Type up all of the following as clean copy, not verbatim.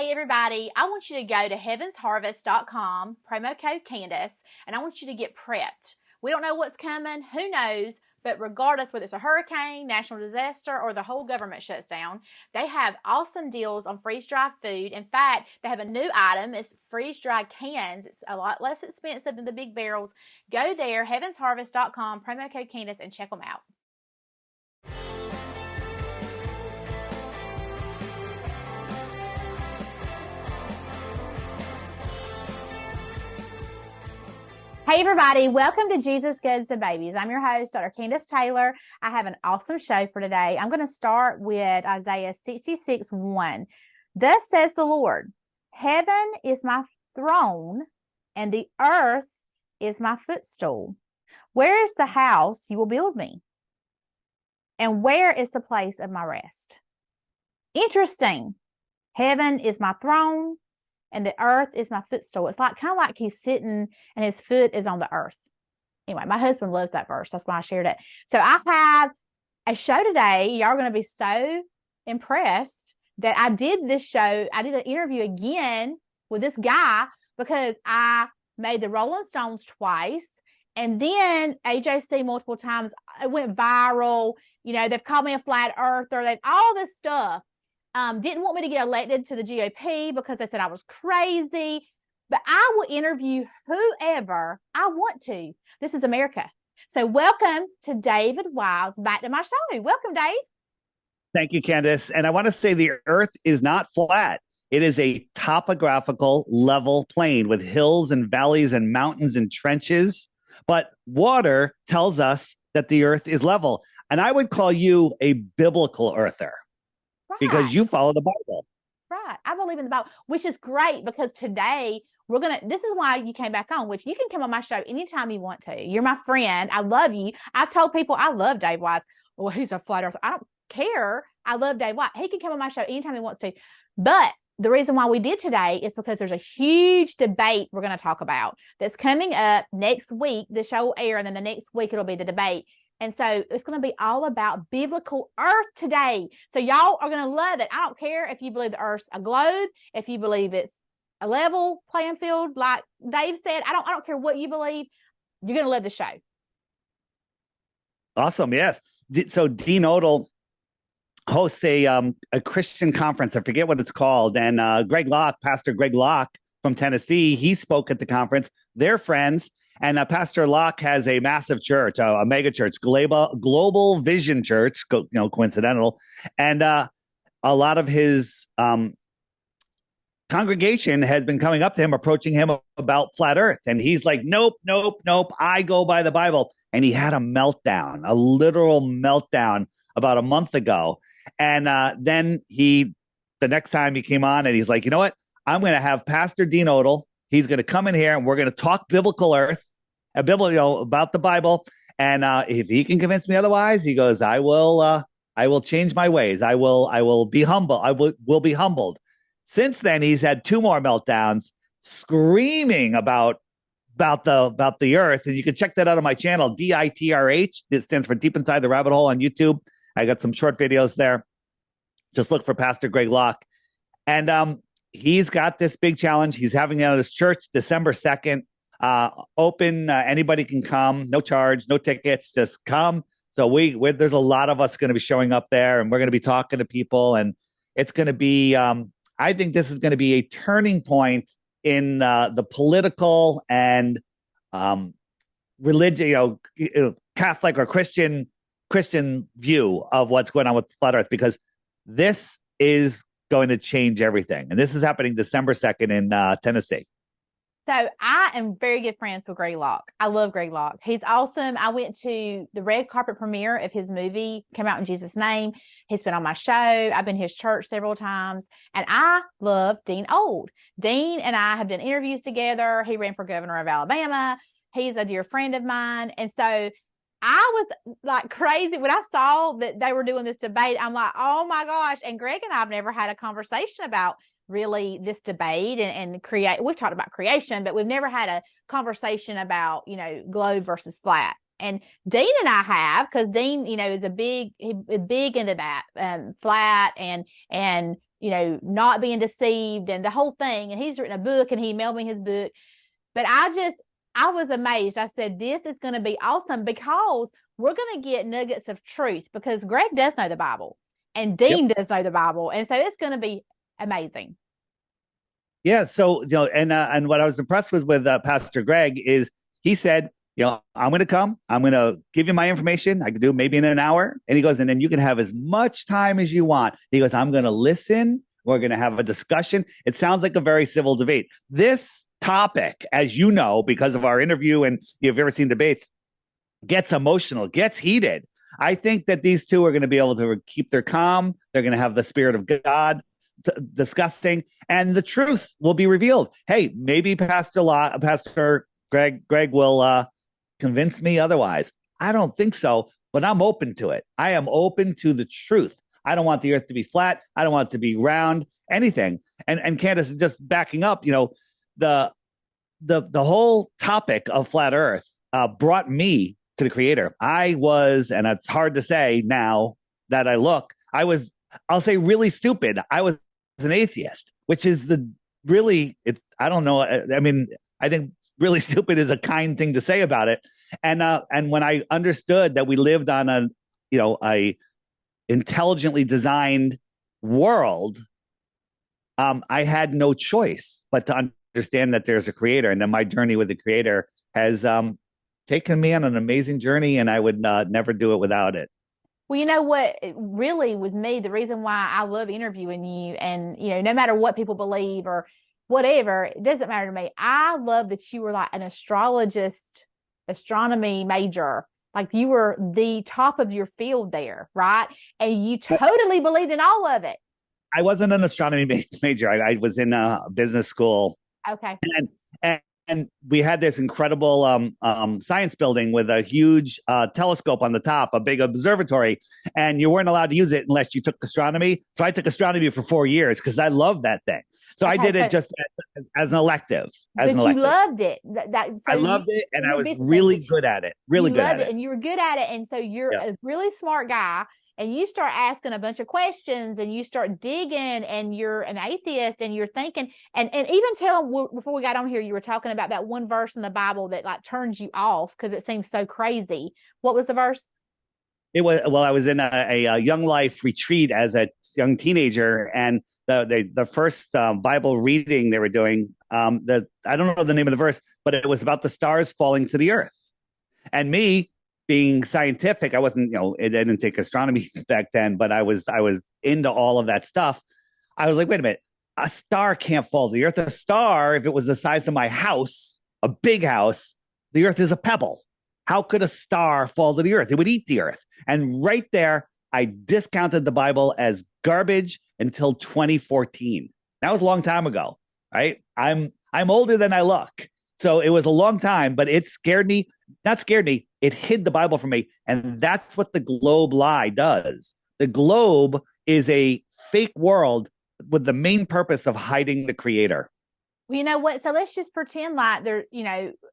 Hey everybody, I want you to go to heavensharvest.com, promo code Candace, and I want you to get prepped. We don't know what's coming, who knows, but regardless whether it's a hurricane, national disaster, or the whole government shuts down, they have awesome deals on freeze-dried food. In fact, they have a new item. It's freeze-dried cans. It's a lot less expensive than the big barrels. Go there, heavensharvest.com, promo code Candace, and check them out. Hey everybody, welcome to Jesus Goods and Babies. I'm your host, Dr. Candace Taylor. I have an awesome show for today. I'm going to start with Isaiah 66:1. Thus says the Lord, heaven is my throne and the earth is my footstool. Where is the house you will build me? And where is the place of my rest? Interesting. Heaven is my throne and the earth is my footstool. It's kind of like he's sitting and his foot is on the earth. Anyway, my husband loves that verse. That's why I shared it. So I have a show today. Y'all are going to be so impressed that I did this show. I did an interview again with this guy because I made the Rolling Stones twice. And then AJC multiple times. It went viral. You know, they've called me a flat earther. They've all this stuff. Didn't want me to get elected to the GOP because they said I was crazy, but I will interview whoever I want to. This is America. So welcome to David Wiles back to my show. Welcome, Dave. Thank you, Candace. And I want to say the earth is not flat. It is a topographical level plain with hills and valleys and mountains and trenches. But water tells us that the earth is level. And I would call you a biblical earther. Because you follow the Bible. Right. I believe in the Bible, which is great because today this is why you came back on, which you can come on my show anytime you want to. You're my friend. I love you. I told people I love Dave Wise. Well, he's a flat earther. I don't care. I love Dave Wise. He can come on my show anytime he wants to. But the reason why we did today is because there's a huge debate we're going to talk about that's coming up next week. The show will air, and then the next week it'll be the debate. And so it's going to be all about biblical earth today. So y'all are going to love it. I don't care if you believe the earth's a globe, if you believe it's a level playing field, like Dave said. I don't care what you believe. You're going to love the show. Awesome. Yes. So Dean Odell hosts a Christian conference. I forget what it's called. And Pastor Greg Locke from Tennessee, he spoke at the conference. They're friends. And Pastor Locke has a massive church, a mega church, Global Vision Church, coincidental. And a lot of his congregation has been coming up to him, approaching him about flat earth. And he's like, nope. I go by the Bible. And he had a meltdown, a literal meltdown about a month ago. And then the next time he came on and he's like, you know what? I'm going to have Pastor Dean Odell. He's going to come in here and we're going to talk biblical earth, about the Bible. And if he can convince me otherwise, he goes, I will change my ways. I will be humble. I will be humbled. Since then, he's had 2 more meltdowns screaming about the earth. And you can check that out on my channel, DITRH. This stands for Deep Inside the Rabbit Hole on YouTube. I got some short videos there. Just look for Pastor Greg Locke. And he's got this big challenge. He's having it at his church December 2nd. Open, anybody can come, no charge, no tickets, just come. So there's a lot of us going to be showing up there and we're going to be talking to people, and it's going to be, I think this is going to be a turning point in the political and religion, Catholic or Christian view of what's going on with flat earth, because this is going to change everything. And this is happening December 2nd in Tennessee. So I am very good friends with Greg Locke. I love Greg Locke. He's awesome. I went to the red carpet premiere of his movie, Come Out in Jesus' Name. He's been on my show. I've been to his church several times. And I love Dean Old. Dean and I have done interviews together. He ran for governor of Alabama. He's a dear friend of mine. And so I was like crazy when I saw that they were doing this debate. I'm like, oh my gosh. And Greg and I have never had a conversation about really this debate and create. We've talked about creation, but we've never had a conversation about, globe versus flat. And Dean and I have, because Dean, is he's big into that, flat and not being deceived and the whole thing. And he's written a book and he mailed me his book. But I was amazed. I said, this is going to be awesome because we're going to get nuggets of truth because Greg does know the Bible and Dean does know the Bible. And so it's going to be amazing. Yeah. So, and what I was impressed with Pastor Greg is he said, I'm going to come. I'm going to give you my information. I can do maybe in an hour. And he goes, and then you can have as much time as you want. He goes, I'm going to listen. We're going to have a discussion. It sounds like a very civil debate. This topic, as you know, because of our interview and you've ever seen debates, gets emotional, gets heated. I think that these two are going to be able to keep their calm. They're going to have the Spirit of God discussing, and the truth will be revealed. Hey, maybe Pastor Greg will convince me otherwise. I don't think so, but I'm open to it. I am open to the truth. I don't want the earth to be flat. I don't want it to be round, anything. And Candace, just backing up, the whole topic of flat earth brought me to the Creator. I was, and it's hard to say now that I'll say really stupid. I was an atheist, which is I don't know. I mean, I think really stupid is a kind thing to say about it. And when I understood that we lived on a intelligently designed world, I had no choice but to understand that there's a Creator. And then my journey with the Creator has taken me on an amazing journey, and I would never do it without it. Well, you know what, really with me, the reason why I love interviewing you and, no matter what people believe or whatever, it doesn't matter to me. I love that you were like an astronomy major. Like you were the top of your field there, right? And you totally believed in all of it. I wasn't an astronomy major. I was in a business school. Okay. And we had this incredible science building with a huge telescope on the top, a big observatory, and you weren't allowed to use it unless you took astronomy. So I took astronomy for 4 years because I loved that thing. So I did it just as an elective. But you loved it. I loved it, and I was really good at it. Really good at it. And you were good at it. And so you're a really smart guy. And you start asking a bunch of questions and you start digging, and you're an atheist and you're thinking, and even before we got on here, you were talking about that one verse in the Bible that like turns you off because it seems so crazy. What was the verse? It was, well, I was in a Young Life retreat as a young teenager, and the first Bible reading they were doing, I don't know the name of the verse, but it was about the stars falling to the earth. And me, being scientific, I wasn't, I didn't take astronomy back then, but I was into all of that stuff. I was like, wait a minute, a star can't fall to the earth. A star, if it was the size of my house, a big house, the earth is a pebble. How could a star fall to the earth? It would eat the earth. And right there, I discounted the Bible as garbage until 2014. That was a long time ago, right? I'm older than I look. So it was a long time, but it scared me. Not scared me. It hid the Bible from me. And that's what the globe lie does. The globe is a fake world with the main purpose of hiding the Creator. Well, you know what? So let's just pretend like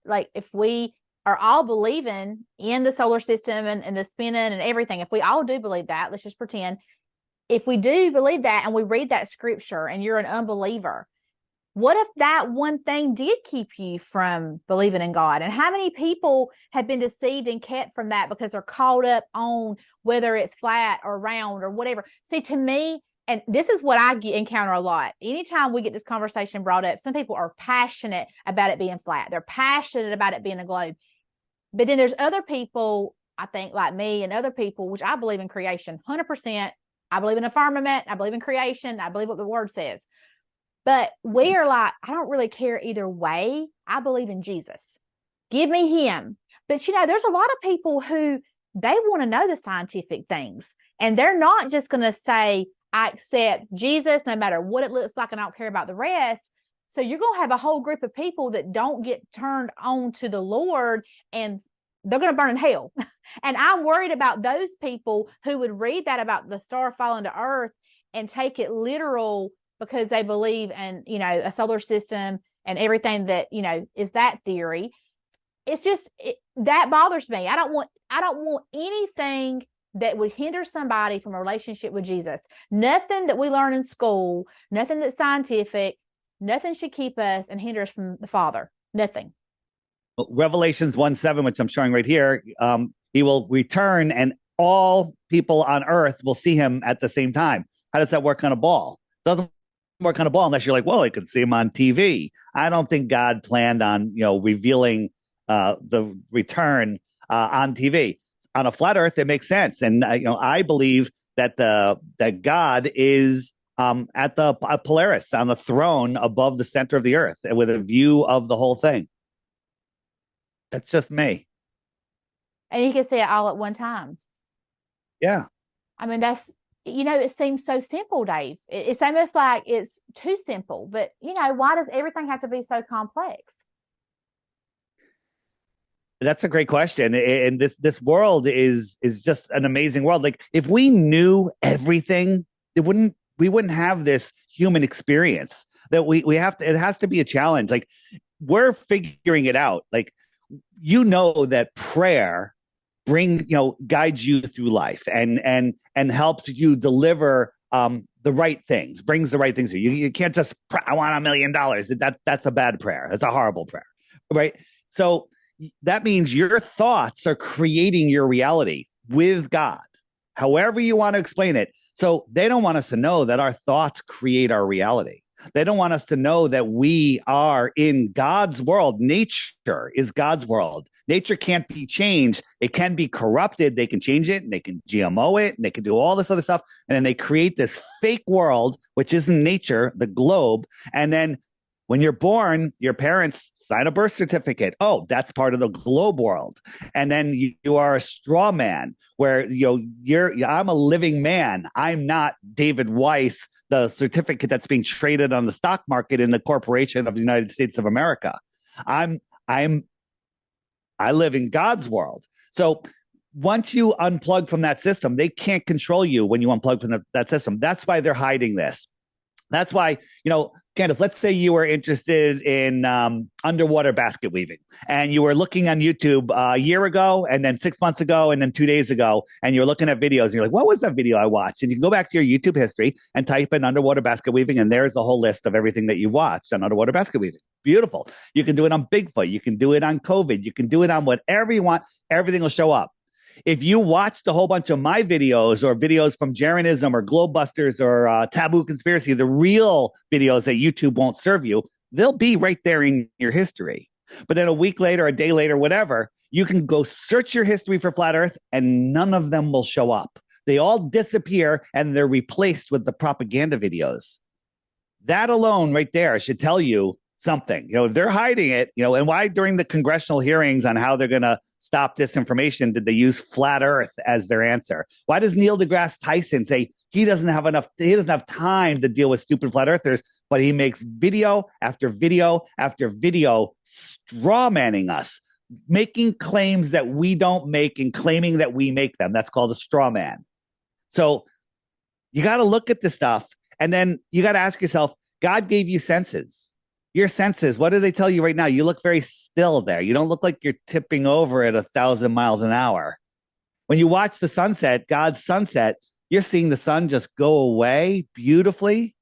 like if we are all believing in the solar system and the spinning and everything, if we all do believe that, let's just pretend. If we do believe that and we read that scripture and you're an unbeliever, what if that one thing did keep you from believing in God? And how many people have been deceived and kept from that because they're caught up on whether it's flat or round or whatever? See, to me, and this is what I encounter a lot. Anytime we get this conversation brought up, some people are passionate about it being flat. They're passionate about it being a globe. But then there's other people, I think, like me and other people, which I believe in creation, 100%. I believe in a firmament. I believe in creation. I believe what the word says. But we are like, I don't really care either way. I believe in Jesus. Give me him. But, there's a lot of people who they want to know the scientific things. And they're not just going to say, I accept Jesus no matter what it looks like and I don't care about the rest. So you're going to have a whole group of people that don't get turned on to the Lord, and they're going to burn in hell. And I'm worried about those people who would read that about the star falling to earth and take it literal because they believe in, a solar system and everything that, is that theory. It's just, that bothers me. I don't want anything that would hinder somebody from a relationship with Jesus. Nothing that we learn in school, nothing that's scientific, nothing should keep us and hinder us from the Father. Nothing. Revelations 1:7, which I'm showing right here, he will return and all people on earth will see him at the same time. How does that work on a ball? It doesn't work on a ball unless you're like, well, I could see him on TV. I don't think God planned on, revealing the return on TV. On a flat earth, it makes sense. And, I believe that that God is at the Polaris, on the throne above the center of the earth with a view of the whole thing. That's just me. And you can see it all at one time. Yeah. I mean, that's, it seems so simple, Dave. It's almost like it's too simple. But, why does everything have to be so complex? That's a great question. And this world is just an amazing world. Like, if we knew everything, we wouldn't have this human experience that we have to. It has to be a challenge. Like, we're figuring it out. Like, that prayer guides you through life and helps you deliver the right things, brings the right things to you. You can't just I want $1 million. That's a bad prayer. That's a horrible prayer, right? So that means your thoughts are creating your reality with God, however you want to explain it. So they don't want us to know that our thoughts create our reality. They don't want us to know that we are in God's world. Nature is God's world. Nature can't be changed. It can be corrupted. They can change it and they can GMO it and they can do all this other stuff. And then they create this fake world, which isn't nature, the globe. And then when you're born, your parents sign a birth certificate. Oh, that's part of the globe world. And then you are a straw man where, I'm a living man. I'm not David Weiss, the certificate that's being traded on the stock market in the corporation of the United States of America. I live in God's world. So once you unplug from that system, they can't control you when you unplug from that system. That's why they're hiding this. That's why, Candace, let's say you were interested in underwater basket weaving and you were looking on YouTube a year ago and then 6 months ago and then 2 days ago, and you're looking at videos and you're like, what was that video I watched? And you can go back to your YouTube history and type in underwater basket weaving, and there's a whole list of everything that you watched on underwater basket weaving. Beautiful. You can do it on Bigfoot. You can do it on COVID. You can do it on whatever you want. Everything will show up. If you watched a whole bunch of my videos or videos from Jeranism or Globebusters or Taboo Conspiracy, the real videos that YouTube won't serve you, they'll be right there in your history. But then a week later, a day later, whatever, you can go search your history for Flat Earth and none of them will show up. They all disappear and they're replaced with the propaganda videos. That alone right there should tell you something. If they're hiding it, and why during the congressional hearings on how they're going to stop disinformation did they use flat earth as their answer? Why does Neil deGrasse Tyson say he doesn't have time to deal with stupid flat earthers, but he makes video after video after video straw manning us, making claims that we don't make and claiming that we make them? That's called a straw man. So you got to look at this stuff and then you got to ask yourself, God gave you senses. Your senses, what do they tell you right now? You look very still there. You don't look like you're tipping over at 1,000 miles an hour. When you watch the sunset, God's sunset, you're seeing the sun just go away beautifully.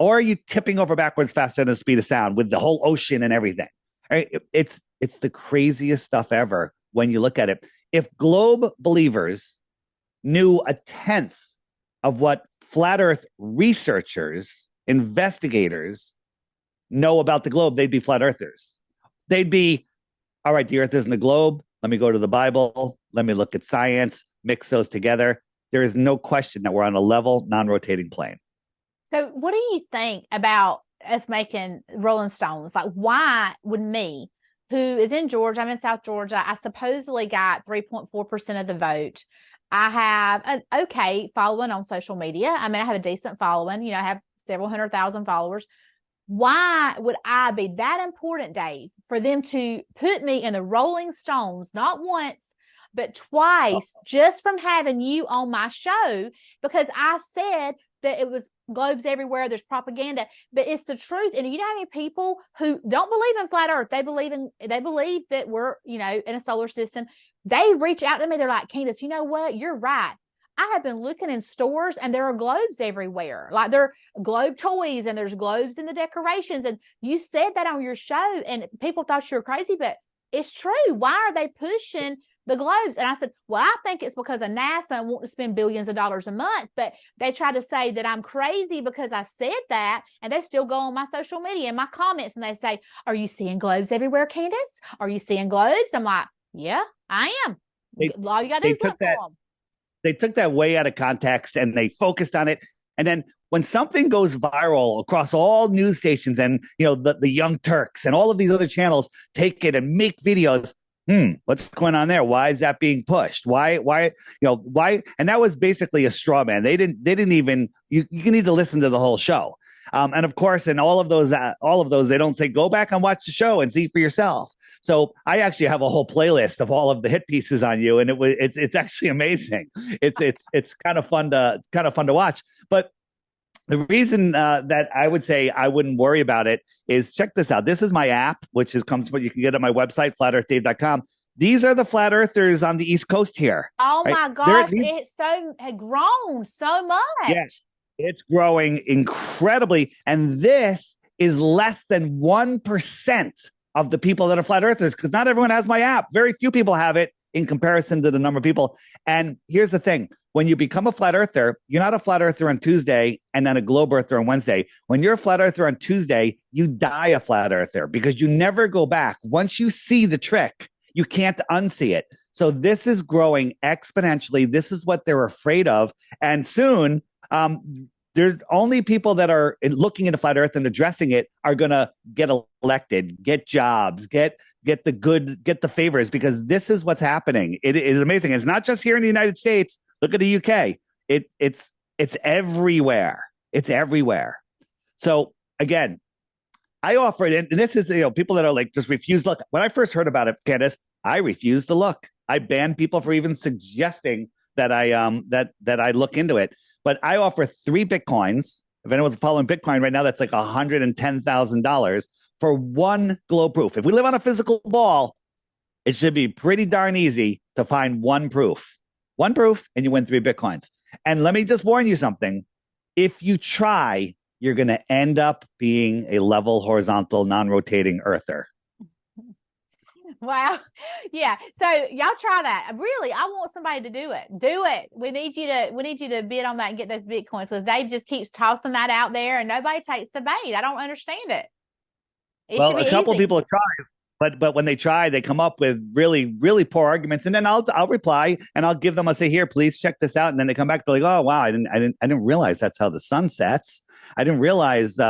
Or are you tipping over backwards faster than the speed of sound with the whole ocean and everything? Right? It's the craziest stuff ever when you look at it. If globe believers knew 1/10 of what flat earth researchers, investigators know about the globe, they'd be flat earthers. They'd be, all right, the earth isn't a globe. Let me go to the Bible. Let me look at science, mix those together. There is no question that we're on a level, non-rotating plane. So what do you think about us making Rolling Stones? Like, why would me, who is in Georgia, I'm in South Georgia, I supposedly got 3.4% of the vote. I have an okay following on social media. I mean, I have a decent following. I have several 100,000 followers. Why would I be that important, Dave, for them to put me in the Rolling Stones, not once, but twice, just from having you on my show? Because I said that it was globes everywhere, there's propaganda, but it's the truth. And you know how many people who don't believe in flat earth, they believe that we're, in a solar system. they reach out to me. They're like, Candace, you know what? You're right. I have been looking in stores and there are globes everywhere. Like there are globe toys and there's globes in the decorations. And you said that on your show and people thought you were crazy, but it's true. Why are they pushing the globes? And I said, well, I think it's because of NASA wanting to spend billions of dollars a month. But they try to say that I'm crazy because I said that. And they still go on my social media and my comments and they say, are you seeing globes everywhere, Candace? Are you seeing globes? I'm like, yeah, I am. All you got to do is look for them. They took that way out of context and they focused on it. And then when something goes viral across all news stations and, the Young Turks and all of these other channels take it and make videos, what's going on there? Why is that being pushed? Why? And that was basically a straw man. They didn't even, you need to listen to the whole show. And of course, in all of those, they don't say, go back and watch the show and see for yourself. So I actually have a whole playlist of all of the hit pieces on you, and it's actually amazing. It's kind of fun to watch. But the reason that I would say I wouldn't worry about it is, check this out. This is my app, which comes from, you can get at my website, flatearthdave.com. These are the flat earthers on the East Coast here. Oh right? My gosh, it's grown so much. Yeah, it's growing incredibly, and this is less than 1% of the people that are flat earthers, because not everyone has my app. Very few people have it in comparison to the number of people. And here's the thing. When you become a flat earther, you're not a flat earther on Tuesday and then a globe earther on Wednesday. When you're a flat earther on Tuesday, you die a flat earther because you never go back. Once you see the trick, you can't unsee it. So this is growing exponentially. This is what they're afraid of. And soon, there's only people that are looking into flat earth and addressing it are going to get elected, get jobs, get the favors, because this is what's happening. It is amazing. It's not just here in the United States. Look at the UK. It's everywhere. It's everywhere. So again, I offer it. And this is, people that are like, just refuse look. When I first heard about it, Candace, I refused to look. I banned people for even suggesting that I look into it. But I offer 3 Bitcoins. If anyone's following Bitcoin right now, that's like $110,000 for 1 globe proof. If we live on a physical ball, it should be pretty darn easy to find 1 proof. 1 proof, and you win 3 Bitcoins. And let me just warn you something. If you try, you're going to end up being a level, horizontal, non-rotating earther. Wow. Yeah. So y'all try that. Really, I want somebody to do it. Do it. We need you to bid on that and get those Bitcoins, because Dave just keeps tossing that out there and nobody takes the bait. I don't understand it. Well, a couple people have tried, but when they try, they come up with really, really poor arguments. And then I'll reply and I'll give them, I'll say, here, please check this out. And then they come back, they're like, oh, wow, I didn't realize that's how the sun sets. I didn't realize,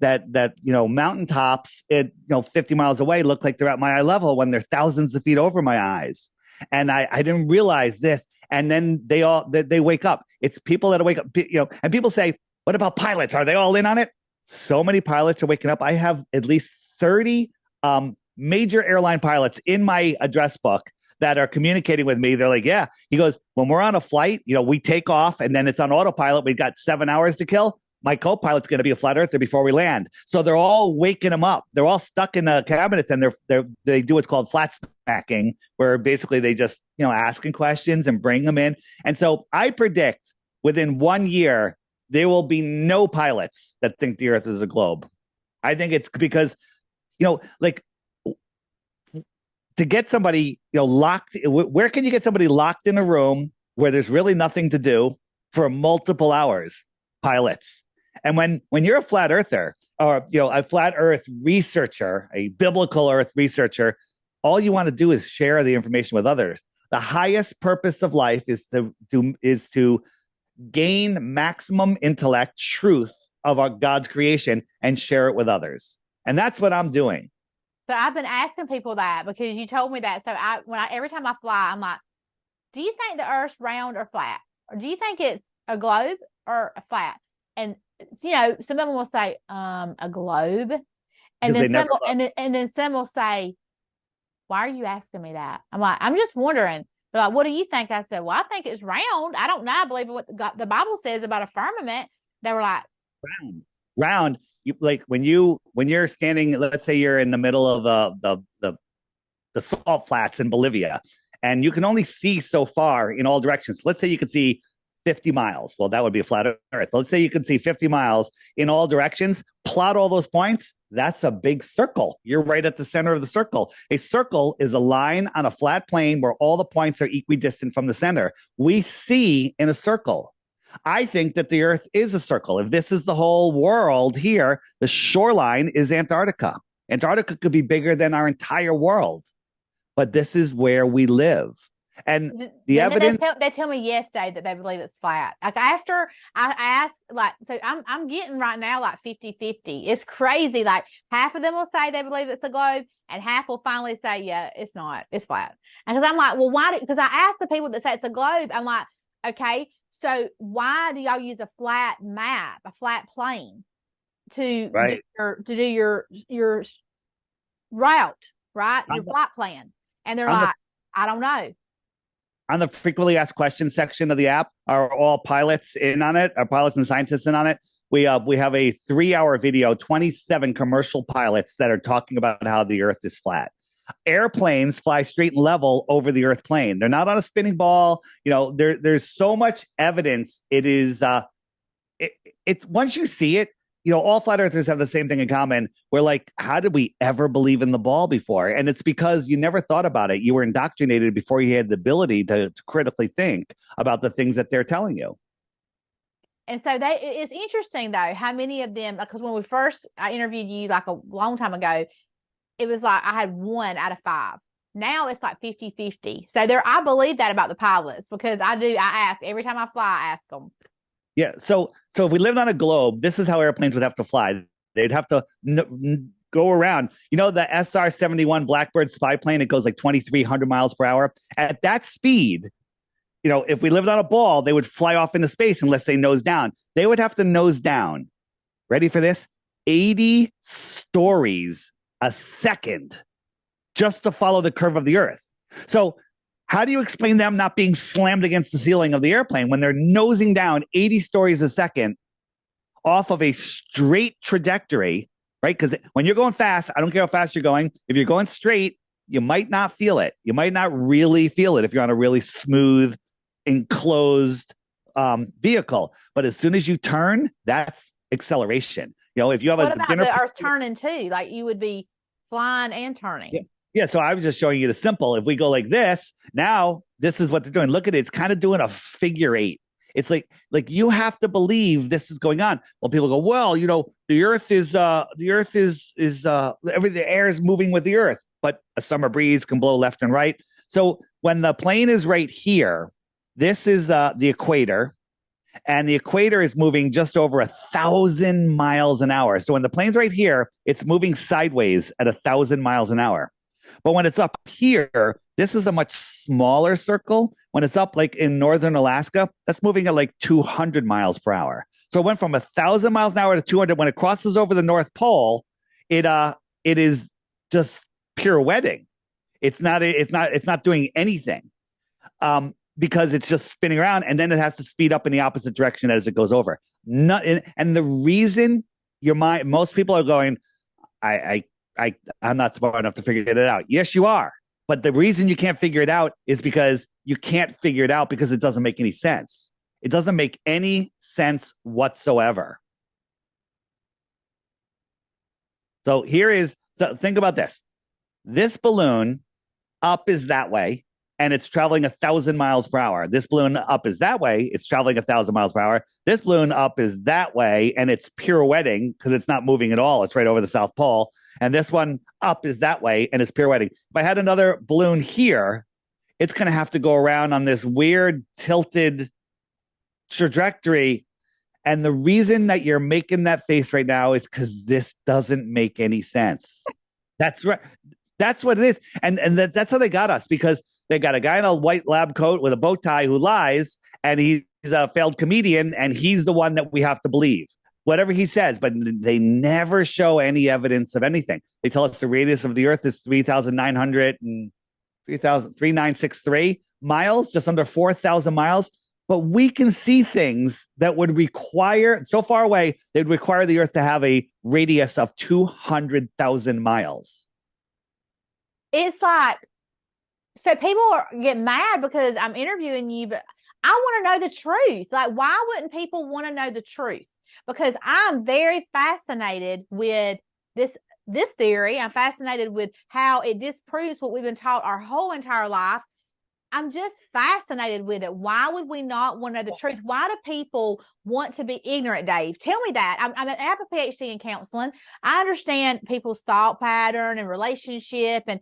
that mountaintops 50 miles away look like they're at my eye level when they're thousands of feet over my eyes. And I didn't realize this. And then they wake up. It's people that wake up, and people say, what about pilots? Are they all in on it? So many pilots are waking up. I have at least 30 major airline pilots in my address book that are communicating with me. They're like, yeah, he goes, when we're on a flight, we take off and then it's on autopilot. We've got 7 hours to kill. My co-pilot's going to be a flat earther before we land. So they're all waking them up. They're all stuck in the cabinets, and they do what's called flat smacking, where basically they just, asking questions and bring them in. And so I predict within 1 year, there will be no pilots that think the earth is a globe. I think it's because, to get somebody, locked, where can you get somebody locked in a room where there's really nothing to do for multiple hours? Pilots. And when you're a flat earther or, a flat earth researcher, a biblical earth researcher, all you want to do is share the information with others. The highest purpose of life is to gain maximum intellect truth of God's creation and share it with others. And that's what I'm doing. So I've been asking people that because you told me that. So every time I fly, I'm like, do you think the earth's round or flat? Or do you think it's a globe or a flat? And some of them will say a globe, and then some will say, why are you asking me that? I'm like, I'm just wondering. They're like, what do you think? I said, well, I think it's round. I don't know. I believe what the Bible says about a firmament. They were like, round. You, like when you're standing, let's say you're in the middle of the salt flats in Bolivia, and you can only see so far in all directions. Let's say you could see 50 miles. Well, that would be a flat Earth. Let's say you could see 50 miles in all directions, plot all those points. That's a big circle. You're right at the center of the circle. A circle is a line on a flat plane where all the points are equidistant from the center. We see in a circle. I think that the Earth is a circle. If this is the whole world here, the shoreline is Antarctica. Antarctica could be bigger than our entire world, but this is where we live. And the evidence, they tell me yesterday that they believe it's flat. Like after I asked, like, so I'm getting right now like 50-50. It's crazy. Like half of them will say they believe it's a globe, and half will finally say, yeah, it's not, it's flat. And because I'm like, well, why? Because I asked the people that say it's a globe, I'm like, okay, so why do y'all use a flat map, a flat plane to do your route, right? Your flight plan? And they're like, I don't know. On the frequently asked questions section of the app, are all pilots in on it? Are pilots and scientists in on it? We have a 3-hour video, 27 commercial pilots that are talking about how the Earth is flat. Airplanes fly straight and level over the Earth plane. They're not on a spinning ball. There's so much evidence. It is it's once you see it, all flat earthers have the same thing in common. We're like, how did we ever believe in the ball before? And it's because you never thought about it. You were indoctrinated before you had the ability to critically think about the things that they're telling you. And so it's interesting though, how many of them, because when I interviewed you like a long time ago, it was like I had 1 out of 5. Now it's like 50-50. So I believe that about the pilots, because I ask every time I fly, I ask them. Yeah. So if we lived on a globe, this is how airplanes would have to fly. They'd have to go around. The SR-71 Blackbird spy plane, it goes like 2,300 miles per hour. At that speed, if we lived on a ball, they would fly off into space unless they nose down. They would have to nose down. Ready for this? 80 stories a second just to follow the curve of the Earth. So how do you explain them not being slammed against the ceiling of the airplane when they're nosing down 80 stories a second off of a straight trajectory, right? Because when you're going fast, I don't care how fast you're going. If you're going straight, you might not feel it. You might not really feel it if you're on a really smooth, enclosed vehicle. But as soon as you turn, that's acceleration. If you have what about the Earth turning too? Like you would be flying and turning. Yeah. Yeah, so I was just showing you the simple. If we go like this, now this is what they're doing. Look at it. It's kind of doing a figure 8. It's like you have to believe this is going on. Well, people go, well, the Earth is the air is moving with the Earth, but a summer breeze can blow left and right. So when the plane is right here, this is the equator, and the equator is moving just over 1,000 miles an hour. So when the plane's right here, it's moving sideways at 1,000 miles an hour. But when it's up here, this is a much smaller circle. When it's up like in northern Alaska, that's moving at like 200 miles per hour. So it went from 1,000 miles an hour to 200. When it crosses over the North Pole, it is just pirouetting. It's not doing anything because it's just spinning around, and then it has to speed up in the opposite direction as it goes over. And the reason most people are going, I'm not smart enough to figure it out. Yes, you are. But the reason you can't figure it out is because you can't figure it out because it doesn't make any sense. It doesn't make any sense whatsoever. So think about this. This balloon up is that way, and it's traveling 1,000 miles per hour. This balloon up is that way. It's traveling 1,000 miles per hour. This balloon up is that way, and it's pirouetting because it's not moving at all. It's right over the South Pole. And this one up is that way, and it's pirouetting. If I had another balloon here, it's going to have to go around on this weird tilted trajectory. And the reason that you're making that face right now is because this doesn't make any sense. That's right. That's what it is. And that's how they got us, because they got a guy in a white lab coat with a bow tie who lies, and he's a failed comedian, and he's the one that we have to believe. Whatever he says, but they never show any evidence of anything. They tell us the radius of the Earth is 3,963 miles, just under 4,000 miles. But we can see things that would require, so far away, they'd require the Earth to have a radius of 200,000 miles. It's like so people get mad because I'm interviewing you, but I want to know the truth. Like, why wouldn't people want to know the truth? Because I'm very fascinated with this theory. I'm fascinated with how it disproves what we've been taught our whole entire life. I'm just fascinated with it. Why would we not want to know the truth? Why do people want to be ignorant, Dave? Tell me that. I have a PhD in counseling. I understand people's thought pattern and relationship and,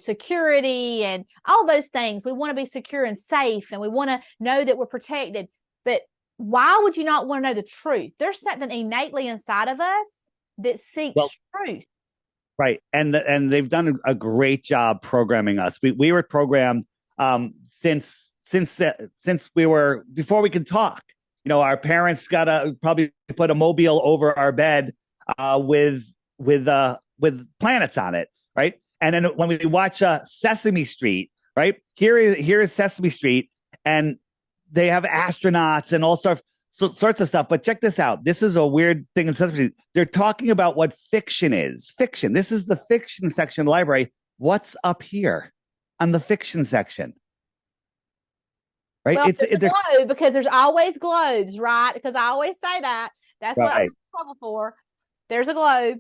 security and all those things. We want to be secure and safe, and we want to know that we're protected. But why would you not want to know the truth? There's something innately inside of us that seeks truth. Right. And they've done a great job programming us. We were programmed since we were, before we could talk. Our parents probably put a mobile over our bed with planets on it, right? And then when we watch Sesame Street, right? Here is Sesame Street, and they have astronauts and all sorts of stuff. But check this out. This is a weird thing in Sesame Street. They're talking about what fiction is. Fiction. This is the fiction section of the library. What's up here on the fiction section? Right? Well, it's a globe, because there's always globes, right? Because I always say that. That's right. What I'm in trouble for. There's a globe.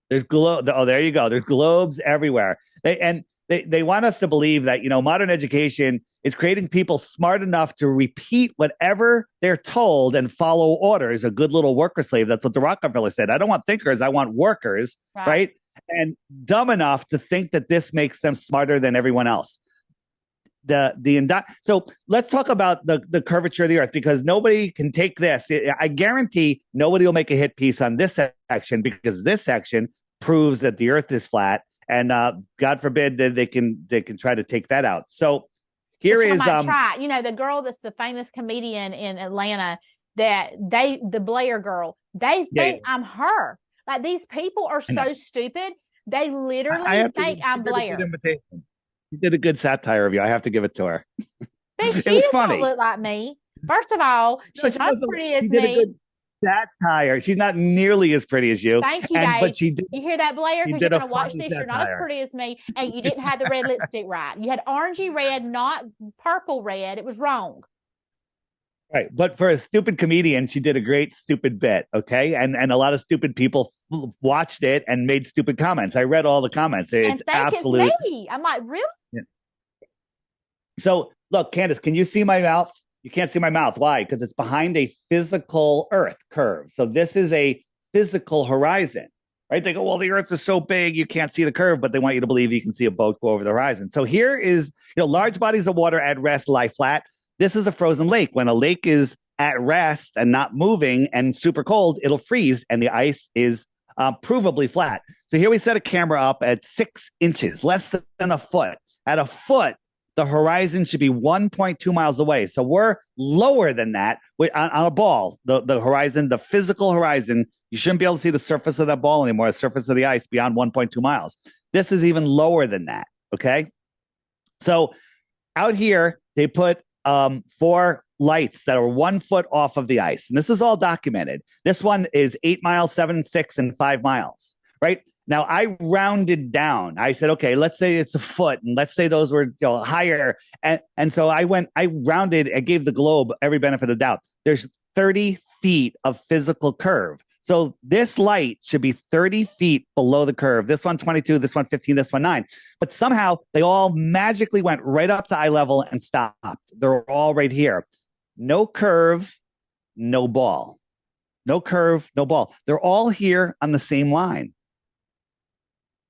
There's globe. Oh, there you go. There's globes everywhere. They want us to believe that, modern education is creating people smart enough to repeat whatever they're told and follow orders. A good little worker slave. That's what the Rockefeller said. I don't want thinkers. I want workers. Right? And dumb enough to think that this makes them smarter than everyone else. So let's talk about the curvature of the earth, because nobody can take this. I guarantee nobody will make a hit piece on this section, because this section proves that the earth is flat, and God forbid that they can try to take that out. So here is the girl that's the famous comedian in Atlanta, the Blair girl, they think I'm her. Like, these people are so stupid. They literally think I'm Blair. She did a good satire of you. I have to give it to her. But she doesn't funny. Look like me. First of all, she's not as pretty as me. Did a good satire. She's not nearly as pretty as you. Thank you, Dave. But you hear that, Blair? Because you're going to watch this. Satire. You're not as pretty as me, and you didn't have the red lipstick right. You had orangey red, not purple red. It was wrong. Right. But for a stupid comedian, she did a great stupid bit. Okay. And a lot of stupid people watched it and made stupid comments. I read all the comments. It's absolutely. I'm like, really? Yeah. So look, Candace, can you see my mouth? You can't see my mouth. Why? Because it's behind a physical earth curve. So this is a physical horizon, right? They go, well, the earth is so big, you can't see the curve, but they want you to believe you can see a boat go over the horizon. So here is, large bodies of water at rest lie flat. This is a frozen lake. When a lake is at rest and not moving and super cold, it'll freeze, and the ice is provably flat. So here we set a camera up at 6 inches, less than a foot. At a foot, the horizon should be 1.2 miles away. So we're lower than that on a ball. The horizon, the physical horizon, you shouldn't be able to see the surface of that ball anymore, the surface of the ice beyond 1.2 miles. This is even lower than that, okay? So out here, they put 4 lights that are 1 foot off of the ice. And this is all documented. This one is 8 miles, 7, 6, and 5 miles, right? Now, I rounded down. I said, okay, let's say it's a foot, and let's say those were higher. And so I rounded, I gave the globe every benefit of the doubt. There's 30 feet of physical curve. So this light should be 30 feet below the curve. This one 22, this one 15, this one 9. But somehow they all magically went right up to eye level and stopped. They're all right here. No curve, no ball. No curve, no ball. They're all here on the same line.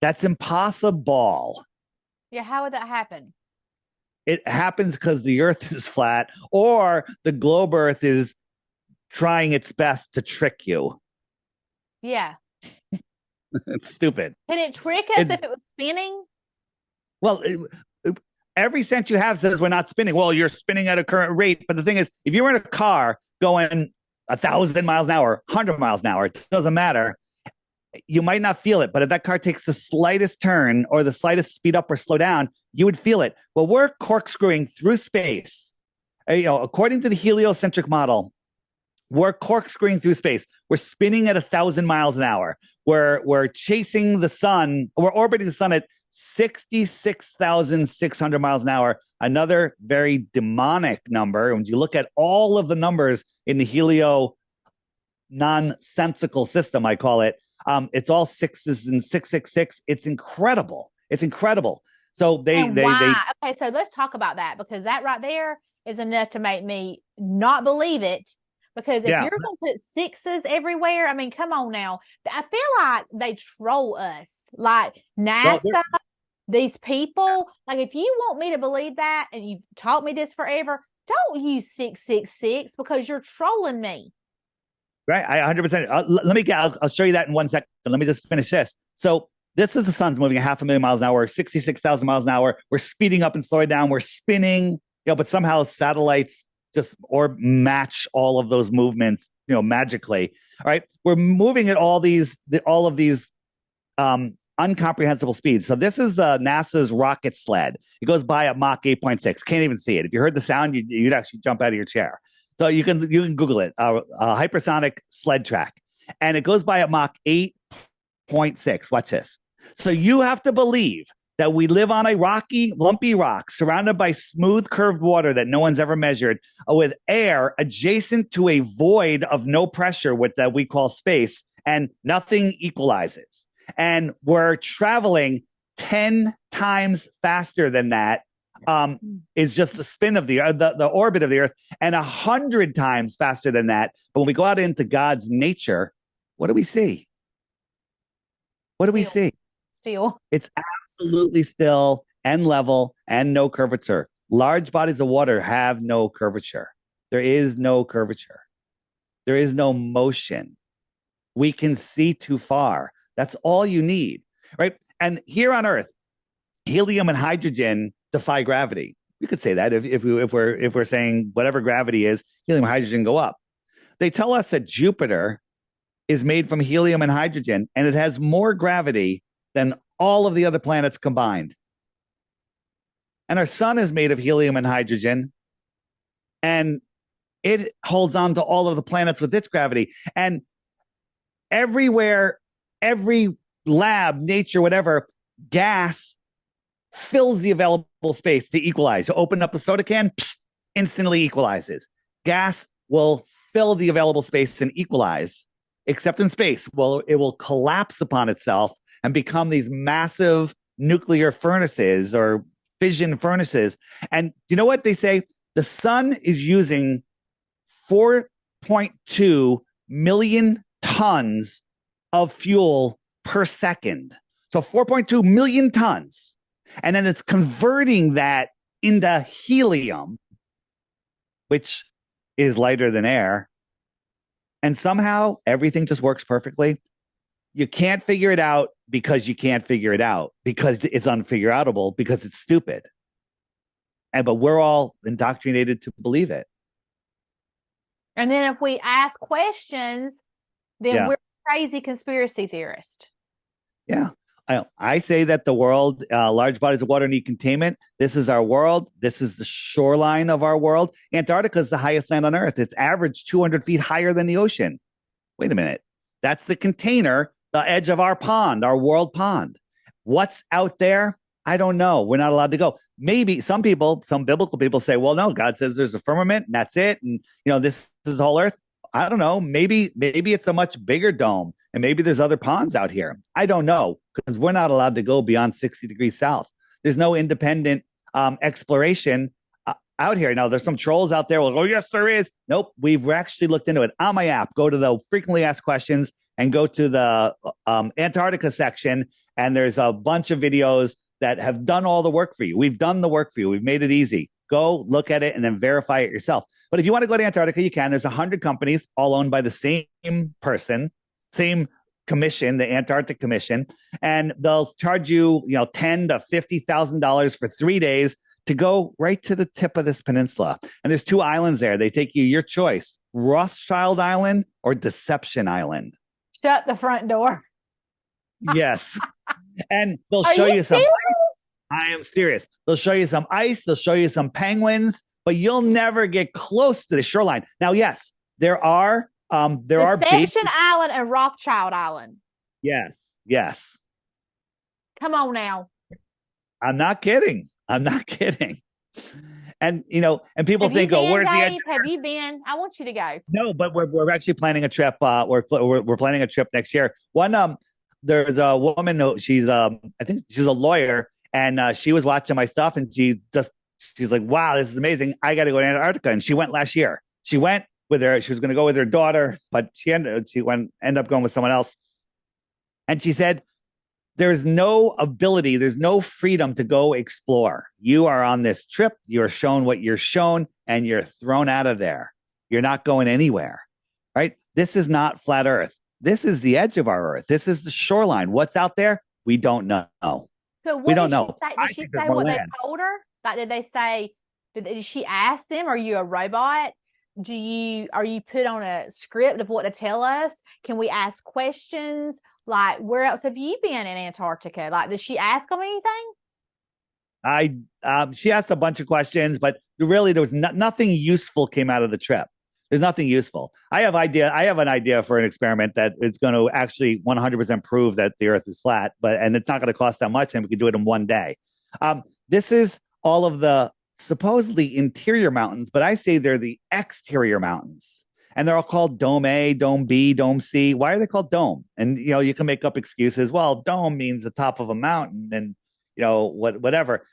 That's impossible. Yeah, how would that happen? It happens because the earth is flat, or the globe earth is trying its best to trick you. Yeah. It's stupid. Can it trick us if it was spinning? Well, every sense you have says we're not spinning. Well, you're spinning at a current rate. But the thing is, if you were in a car going 1,000 miles an hour, 100 miles an hour, it doesn't matter. You might not feel it, but if that car takes the slightest turn or the slightest speed up or slow down, you would feel it. Well, we're corkscrewing through space. According to the heliocentric model, we're corkscrewing through space. We're spinning at 1,000 miles an hour. We're chasing the sun. We're orbiting the sun at 66,600 miles an hour. Another very demonic number. When you look at all of the numbers in the helio nonsensical system, I call it, it's all sixes and 666. It's incredible. It's incredible. So okay, so let's talk about that, because that right there is enough to make me not believe it. Because if you're going to put sixes everywhere, I mean, come on now. I feel like they troll us, like NASA, these people. Like, if you want me to believe that, and you've taught me this forever, don't use 666 because you're trolling me. Right. I 100%. I'll show you that in 1 second. Let me just finish this. So this is the sun's moving at 500,000 miles an hour, 66,000 miles an hour. We're speeding up and slowing down. We're spinning, but somehow satellites just or match all of those movements, magically. All right. We're moving at all of these uncomprehensible speeds. So this is the NASA's rocket sled. It goes by at Mach 8.6. Can't even see it. If you heard the sound, you'd actually jump out of your chair. So you can Google it, hypersonic sled track. And it goes by at Mach 8.6. Watch this. So you have to believe that we live on a rocky, lumpy rock surrounded by smooth, curved water that no one's ever measured, with air adjacent to a void of no pressure that we call space, and nothing equalizes. And we're traveling 10 times faster than that. Is just the spin of the orbit of the Earth, and 100 times faster than that. But when we go out into God's nature, what do we see? What do we see? Still. It's absolutely still and level and no curvature. Large bodies of water have no curvature. There is no curvature. There is no motion. We can see too far. That's all you need, right? And here on Earth, helium and hydrogen defy gravity. You could say that if we're saying whatever gravity is, helium and hydrogen go up. They tell us that Jupiter is made from helium and hydrogen, and it has more gravity than all of the other planets combined. And our sun is made of helium and hydrogen, and it holds on to all of the planets with its gravity. And everywhere, every lab, nature, whatever, gas fills the available space to equalize. You open up a soda can, instantly equalizes. Gas will fill the available space and equalize, except in space. Well, it will collapse upon itself and become these massive nuclear furnaces or fission furnaces. And you know what they say? The sun is using 4.2 million tons of fuel per second. So 4.2 million tons. And then it's converting that into helium, which is lighter than air. And somehow everything just works perfectly. You can't figure it out because you can't figure it out, because it's unfigureoutable, because it's stupid. But we're all indoctrinated to believe it. And then if we ask questions, then we're crazy conspiracy theorists. Yeah. I say that the world, large bodies of water need containment. This is our world. This is the shoreline of our world. Antarctica is the highest land on Earth. It's average 200 feet higher than the ocean. Wait a minute. That's the container, the edge of our pond, our world pond. What's out there? I don't know. We're not allowed to go. Maybe some biblical people say, well, no, God says there's a firmament and that's it. And, this is the whole Earth. I don't know. Maybe it's a much bigger dome, and maybe there's other ponds out here. I don't know, because we're not allowed to go beyond 60 degrees south. There's no independent exploration out here. Now, there's some trolls out there. Oh, yes, there is. Nope. We've actually looked into it on my app. Go to the frequently asked questions and go to the Antarctica section. And there's a bunch of videos that have done all the work for you. We've done the work for you. We've made it easy. Go look at it and then verify it yourself. But if you want to go to Antarctica, you can. There's 100 companies all owned by the same person, same commission, the Antarctic Commission, and they'll charge you, $10,000 to $50,000 for 3 days to go right to the tip of this peninsula. And there's 2 islands there. They take you your choice: Rothschild Island or Deception Island. Shut the front door. Yes. And they'll show you some ice. I am serious. They'll show you some ice. They'll show you some penguins, but you'll never get close to the shoreline. Now, yes, there are Deception Island and Rothschild Island. Yes. Come on now. I'm not kidding. I'm not kidding. And and people Have you think, oh, been, where's the edge? Dave? Have you been? I want you to go. No, but we're actually planning a trip. We're planning a trip next year. There's a woman who I think she's a lawyer, and she was watching my stuff, and she's like, wow, this is amazing. I got to go to Antarctica, and she went last year. She went with her. She was going to go with her ended up going with someone else, and she said, there's no ability, there's no freedom to go explore. You are on this trip, you're shown what you're shown, and you're thrown out of there. You're not going anywhere, right? This is not flat Earth. This is the edge of our Earth. This is the shoreline. What's out there? We don't know. So what we don't know. Did she say what land. They told her? Like, did they say? Did she ask them? Are you a robot? Are you put on a script of what to tell us? Can we ask questions? Like, where else have you been in Antarctica? Like, did she ask them anything? She asked a bunch of questions, but really there was nothing useful came out of the trip. There's nothing useful. I have an idea for an experiment that is going to actually 100% prove that the Earth is flat, and it's not going to cost that much, and we can do it in one day. This is all of the supposedly interior mountains, but I say they're the exterior mountains. And they're all called Dome A, Dome B, Dome C. Why are they called Dome? And, you can make up excuses. Well, Dome means the top of a mountain and, whatever.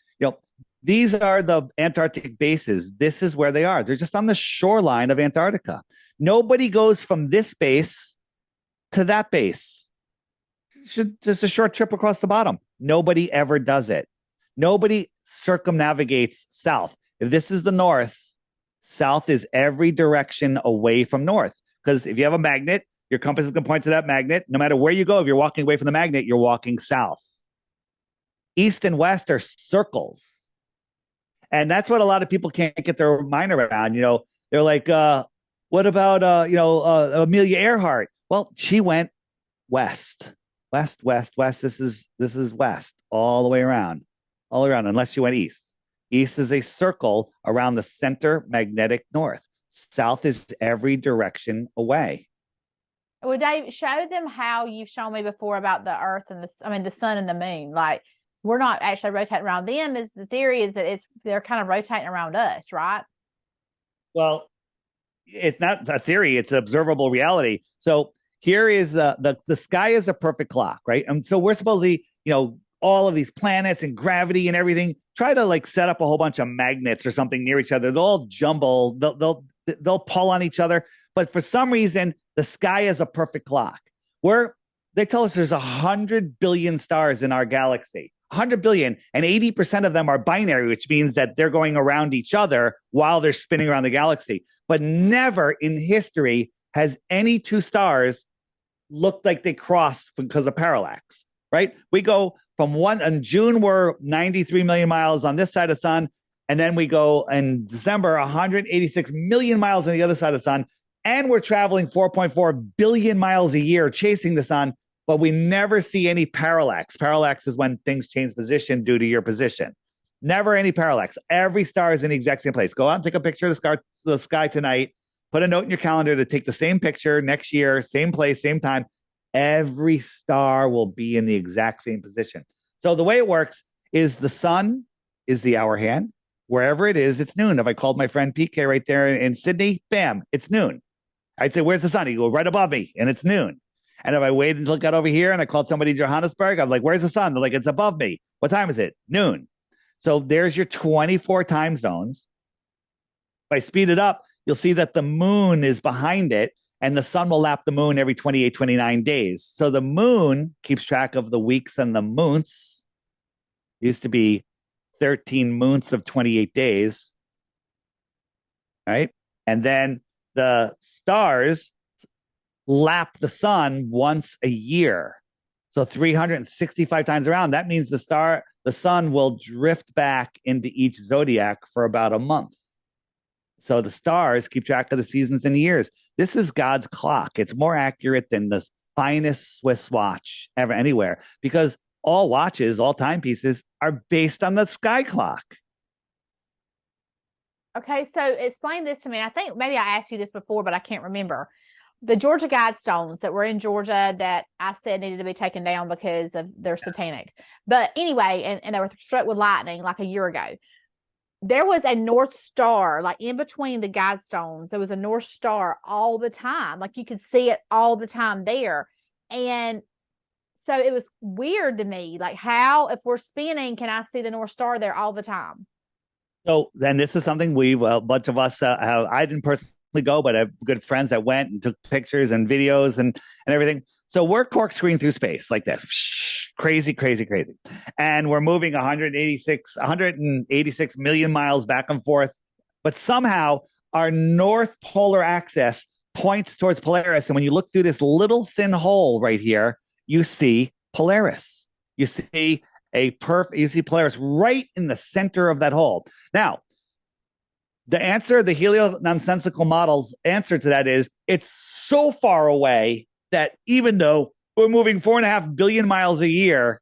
These are the Antarctic bases. This is where they are. They're just on the shoreline of Antarctica. Nobody goes from this base to that base. Just a short trip across the bottom. Nobody ever does it. Nobody circumnavigates south. If this is the north, south is every direction away from north. Because if you have a magnet, your compass is going to point to that magnet. No matter where you go, if you're walking away from the magnet, you're walking south. East and west are circles. And that's what a lot of people can't get their mind around. They're like, what about, Amelia Earhart? Well, she went west. This is west all the way around, unless she went east. East is a circle around the center magnetic north. South is every direction away. Well, Dave, show them how you've shown me before about the Earth and the sun and the moon. Like, we're not actually rotating around them. The theory is that they're kind of rotating around us, right? Well, it's not a theory; it's an observable reality. So here is the sky is a perfect clock, right? And so we're supposedly, all of these planets and gravity and everything, try to set up a whole bunch of magnets or something near each other. They'll all jumble. They'll pull on each other. But for some reason, the sky is a perfect clock. They tell us there's 100 billion stars in our galaxy. 100 billion, and 80% of them are binary, which means that they're going around each other while they're spinning around the galaxy. But never in history has any two stars looked like they crossed because of parallax, right? We go from in June, we're 93 million miles on this side of the sun. And then we go in December, 186 million miles on the other side of the sun. And we're traveling 4.4 billion miles a year chasing the sun. But we never see any parallax. Parallax is when things change position due to your position. Never any parallax. Every star is in the exact same place. Go out and take a picture of the sky tonight. Put a note in your calendar to take the same picture next year, same place, same time. Every star will be in the exact same position. So the way it works is the sun is the hour hand. Wherever it is, it's noon. If I called my friend PK right there in Sydney, bam, it's noon. I'd say, where's the sun? He'd go right above me, and it's noon. And if I waited until it got over here and I called somebody in Johannesburg, I'm like, where's the sun? They're like, it's above me. What time is it? Noon. So there's your 24 time zones. If I speed it up, you'll see that the moon is behind it, and the sun will lap the moon every 28, 29 days. So the moon keeps track of the weeks and the months. It used to be 13 months of 28 days. Right? And then the stars lap the sun once a year. So 365 times around. That means the sun will drift back into each zodiac for about a month. So the stars keep track of the seasons and the years. This is God's clock. It's more accurate than the finest Swiss watch ever anywhere, because all watches, all timepieces are based on the sky clock. Okay, so explain this to me. I think maybe I asked you this before, but I can't remember. the Georgia Guidestones that were in Georgia that I said needed to be taken down because of their satanic. But anyway, and they were struck with lightning like a year ago. There was a North Star, like in between the Guidestones, there was a North Star all the time. Like you could see it all the time there. And so it was weird to me, like how, if we're spinning, can I see the North Star there all the time? So then this is something a bunch of us have. I didn't personally go, but I have good friends that went and took pictures and videos and everything. So we're corkscrewing through space like this. Crazy, crazy, crazy. And we're moving 186 million miles back and forth. But somehow our north polar axis points towards Polaris. And when you look through this little thin hole right here, you see Polaris. You see Polaris right in the center of that hole. Now, the helio-nonsensical model's answer to that is it's so far away that even though we're moving 4.5 billion miles a year,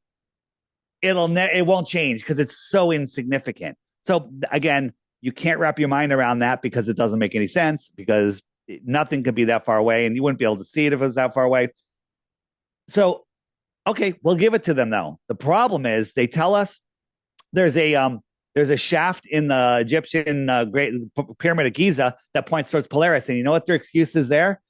it won't change because it's so insignificant. So again, you can't wrap your mind around that because it doesn't make any sense, because nothing could be that far away and you wouldn't be able to see it if it was that far away. So, okay, we'll give it to them though. The problem is they tell us there's a shaft in the Egyptian Great Pyramid of Giza that points towards Polaris. And you know what their excuse is there?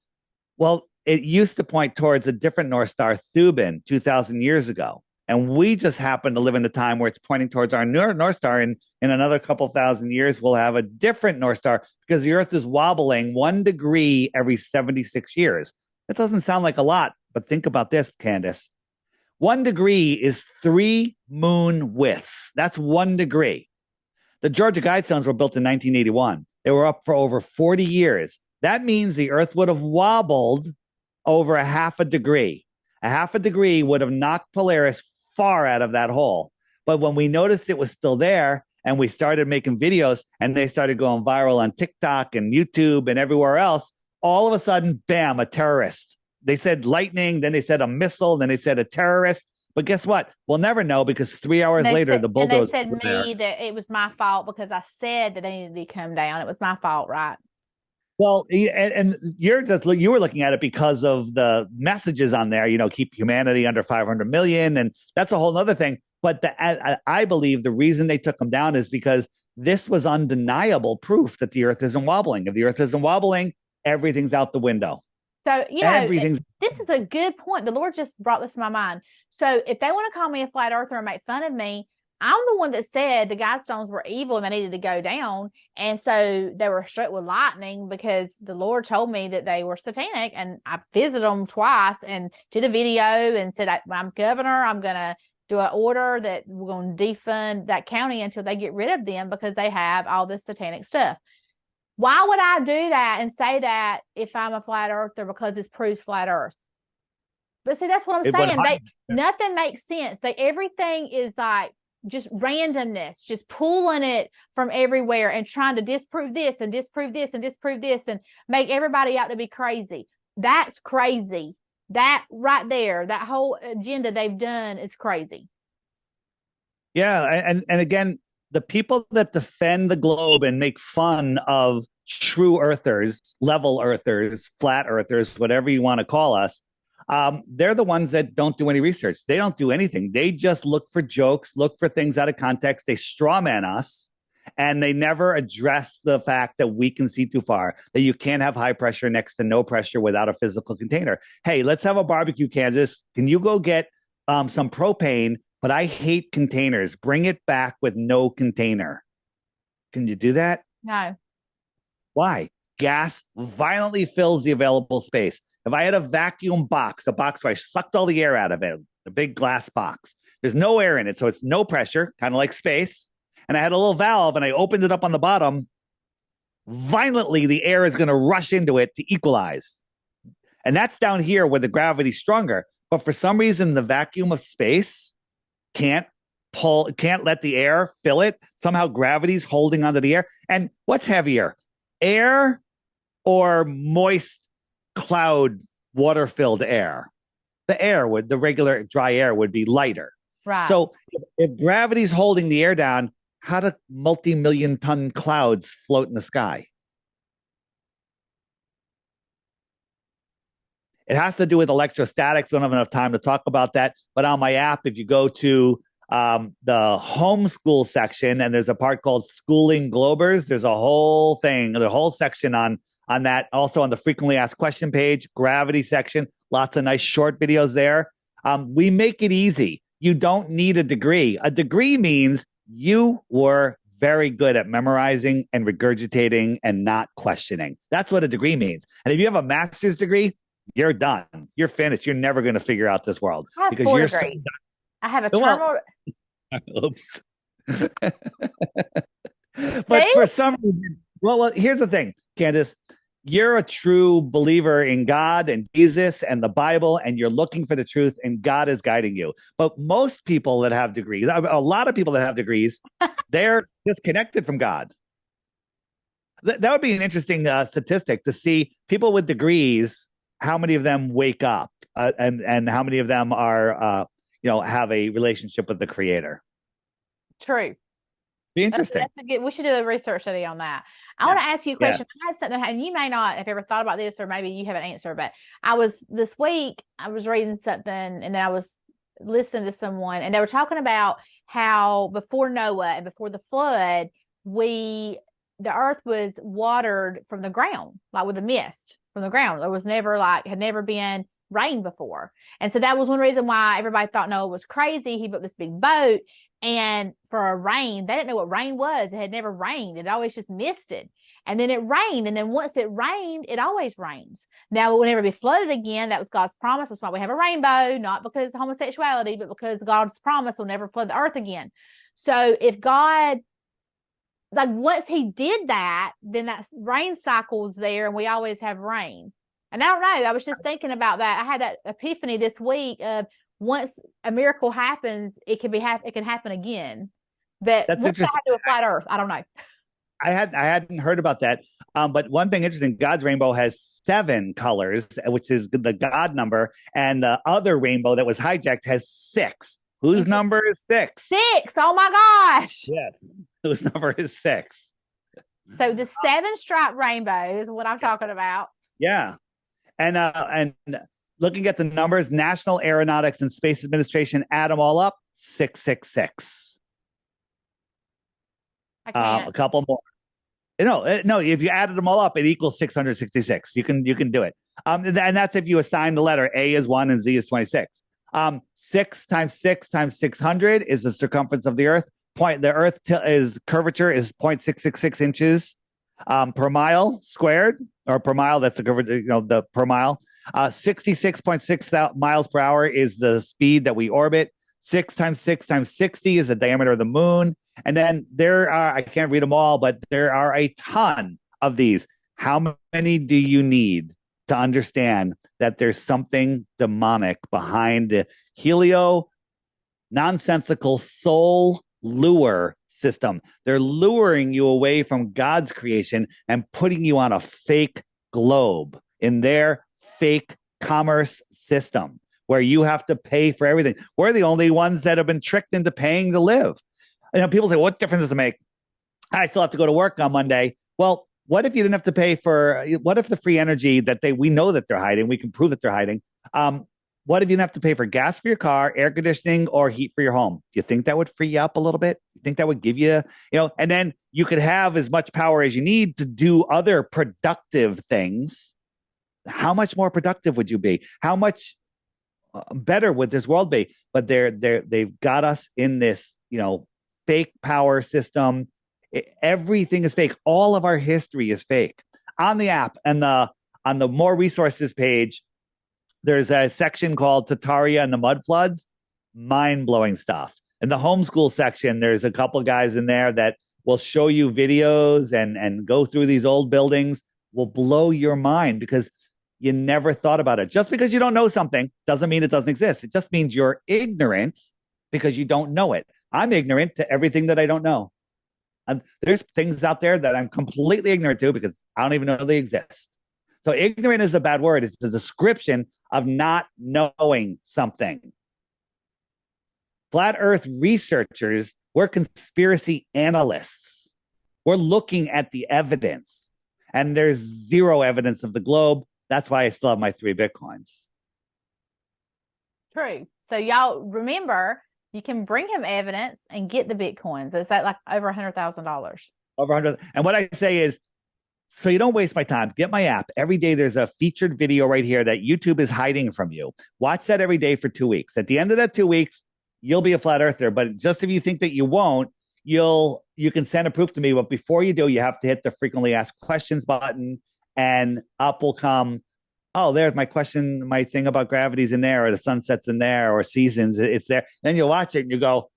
Well, it used to point towards a different North Star, Thuban, 2,000 years ago. And we just happen to live in a time where it's pointing towards our North Star. And in another couple thousand years, we'll have a different North Star because the Earth is wobbling 1 degree every 76 years. That doesn't sound like a lot, but think about this, Candace. 1 degree is 3 moon widths. That's 1 degree. The Georgia Guidestones were built in 1981. They were up for over 40 years. That means the Earth would have wobbled over a half a degree. A half a degree would have knocked Polaris far out of that hole. But when we noticed it was still there and we started making videos and they started going viral on TikTok and YouTube and everywhere else, all of a sudden, bam, a terrorist. They said lightning, then they said a missile, then they said a terrorist. But guess what? We'll never know because 3 hours later, the bulldozer. And they said that it was my fault because I said that they needed to come down. It was my fault, right? Well, and you were looking at it because of the messages on there, keep humanity under 500 million. And that's a whole other thing. But I believe the reason they took them down is because this was undeniable proof that the Earth isn't wobbling. If the Earth isn't wobbling, everything's out the window. So, this is a good point. The Lord just brought this to my mind. So if they want to call me a flat earther and make fun of me, I'm the one that said the Guidestones were evil and they needed to go down. And so they were struck with lightning because the Lord told me that they were satanic. And I visited them twice and did a video and said, I'm governor. I'm going to do an order that we're going to defund that county until they get rid of them because they have all this satanic stuff. Why would I do that and say that if I'm a flat earther because this proves flat earth? But see, that's what I'm saying. Nothing makes sense. Everything is like just randomness, just pulling it from everywhere and trying to disprove this and disprove this and disprove this and make everybody out to be crazy. That's crazy. That right there, that whole agenda they've done is crazy. Yeah. And again, the people that defend the globe and make fun of true earthers, level earthers, flat earthers, whatever you want to call us, they're the ones that don't do any research. They don't do anything. They just look for jokes, look for things out of context. They strawman us, and they never address the fact that we can see too far, that you can't have high pressure next to no pressure without a physical container. Hey, let's have a barbecue, Kansas. Can you go get some propane? But I hate containers. Bring it back with no container. Can you do that? No. Why? Gas violently fills the available space. If I had a vacuum box, a box where I sucked all the air out of it, a big glass box, there's no air in it, so it's no pressure, kind of like space. And I had a little valve and I opened it up on the bottom. Violently, the air is going to rush into it to equalize. And that's down here where the gravity's stronger. But for some reason, the vacuum of space can't let the air fill it. Somehow gravity's holding onto the air. And what's heavier, air or moist cloud water-filled air? The regular dry air would be lighter. Right. So if gravity's holding the air down, how do multi-million ton clouds float in the sky? It has to do with electrostatics. We don't have enough time to talk about that. But on my app, if you go to the homeschool section, and there's a part called Schooling Globers, there's a whole thing, the whole section on that. Also on the frequently asked question page, gravity section, lots of nice short videos there. We make it easy. You don't need a degree. A degree means you were very good at memorizing and regurgitating and not questioning. That's what a degree means. And if you have a master's degree, you're done. You're finished. You're never going to figure out this world I have because 4 you're degrees. so I have a terminal. oops. But for some reason, well, here's the thing, Candace. You're a true believer in God and Jesus and the Bible, and you're looking for the truth, and God is guiding you. But most people that have degrees, a lot of people that have degrees, they're disconnected from God. That would be an interesting statistic to see people with degrees, how many of them wake up and how many of them are, have a relationship with the Creator. True. Be interesting. We should do a research study on that. I want to ask you a question. Yes. I had something, and you may not have ever thought about this, or maybe you have an answer, but this week, I was reading something, and then I was listening to someone, and they were talking about how before Noah and before the flood, the earth was watered from the ground, like with a mist from the ground. There was never had never been rain before. And so that was one reason why everybody thought Noah was crazy. He built this big boat, and for a rain, they didn't know what rain was. It had never rained. It always just misted. And then it rained. And then once it rained, it always rains. Now it will never be flooded again. That was God's promise. That's why we have a rainbow, not because of homosexuality, but because God's promise will never flood the earth again. So if God, once he did that, then that rain cycle's there, and we always have rain. And I don't know. I was just thinking about that. I had that epiphany this week of once a miracle happens, it can happen again. But that's what's that have to do with flat Earth? I don't know. I hadn't heard about that. But one thing interesting, God's rainbow has 7 colors, which is the God number, and the other rainbow that was hijacked has 6. Whose number is 6? 6. Oh my gosh. Yes. Whose number is 6? So the 7 stripe rainbow is what I'm talking about. Yeah. And looking at the numbers, National Aeronautics and Space Administration, add them all up, 666. I can't. A couple more. No. If you added them all up, it equals 666. You can do it. And that's if you assign the letter. A is 1 and Z is 26. 6 times 6 times 600 is the circumference of the Earth. The Earth curvature is 0.666 inches per mile squared, or per mile. That's the curvature, the per mile. 66.6 miles per hour is the speed that we orbit. 6 times 6 times 60 is the diameter of the moon. And then there are, I can't read them all, but there are a ton of these. How many do you need to understand that there's something demonic behind the helio nonsensical soul lure system? They're luring you away from God's creation and putting you on a fake globe in their fake commerce system where you have to pay for everything. We're the only ones that have been tricked into paying to live. People say, what difference does it make? I still have to go to work on Monday. Well, what if you didn't have to pay what if the free energy that we know that they're hiding, we can prove that they're hiding. What if you didn't have to pay for gas for your car, air conditioning, or heat for your home? Do you think that would free you up a little bit? You think that would give you, and then you could have as much power as you need to do other productive things. How much more productive would you be? How much better would this world be? But they've got us in this, fake power system. Everything is fake. All of our history is fake. On the app and on the more resources page, there's a section called Tataria and the Mud Floods. Mind-blowing stuff. In the homeschool section, there's a couple guys in there that will show you videos and go through these old buildings. Will blow your mind because you never thought about it. Just because you don't know something doesn't mean it doesn't exist. It just means you're ignorant because you don't know it. I'm ignorant to everything that I don't know. And there's things out there that I'm completely ignorant to because I don't even know they exist. So ignorant is a bad word. It's the description of not knowing something. Flat Earth researchers, we're conspiracy analysts. We're looking at the evidence, and there's zero evidence of the globe. That's why I still have my 3 Bitcoins. True. So y'all remember, you can bring him evidence and get the Bitcoins. It's at like over $100,000. Over 100. And what I say is, so you don't waste my time, get my app. Every day there's a featured video right here that YouTube is hiding from you. Watch that every day for 2 weeks. At the end of that 2 weeks, you'll be a flat earther. But just if you think that you won't, you can send a proof to me. But before you do, you have to hit the frequently asked questions button, and up will come, oh, there's my question, my thing about gravity's in there, or the sunsets in there, or seasons, it's there. Then you'll watch it and you go,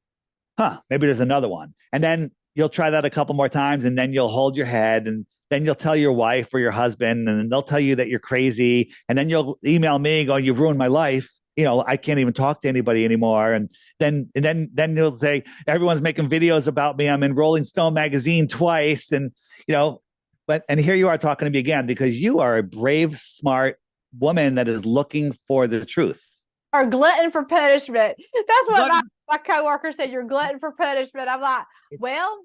huh, maybe there's another one. And then you'll try that a couple more times, and then you'll hold your head, and then you'll tell your wife or your husband, and they'll tell you that you're crazy. And then you'll email me going, you've ruined my life. I can't even talk to anybody anymore. And then you'll say, everyone's making videos about me. I'm in Rolling Stone magazine twice. And, and here you are talking to me again, because you are a brave, smart woman that is looking for the truth. Or glutton for punishment. That's what my coworker said. You're glutton for punishment. I'm like, well,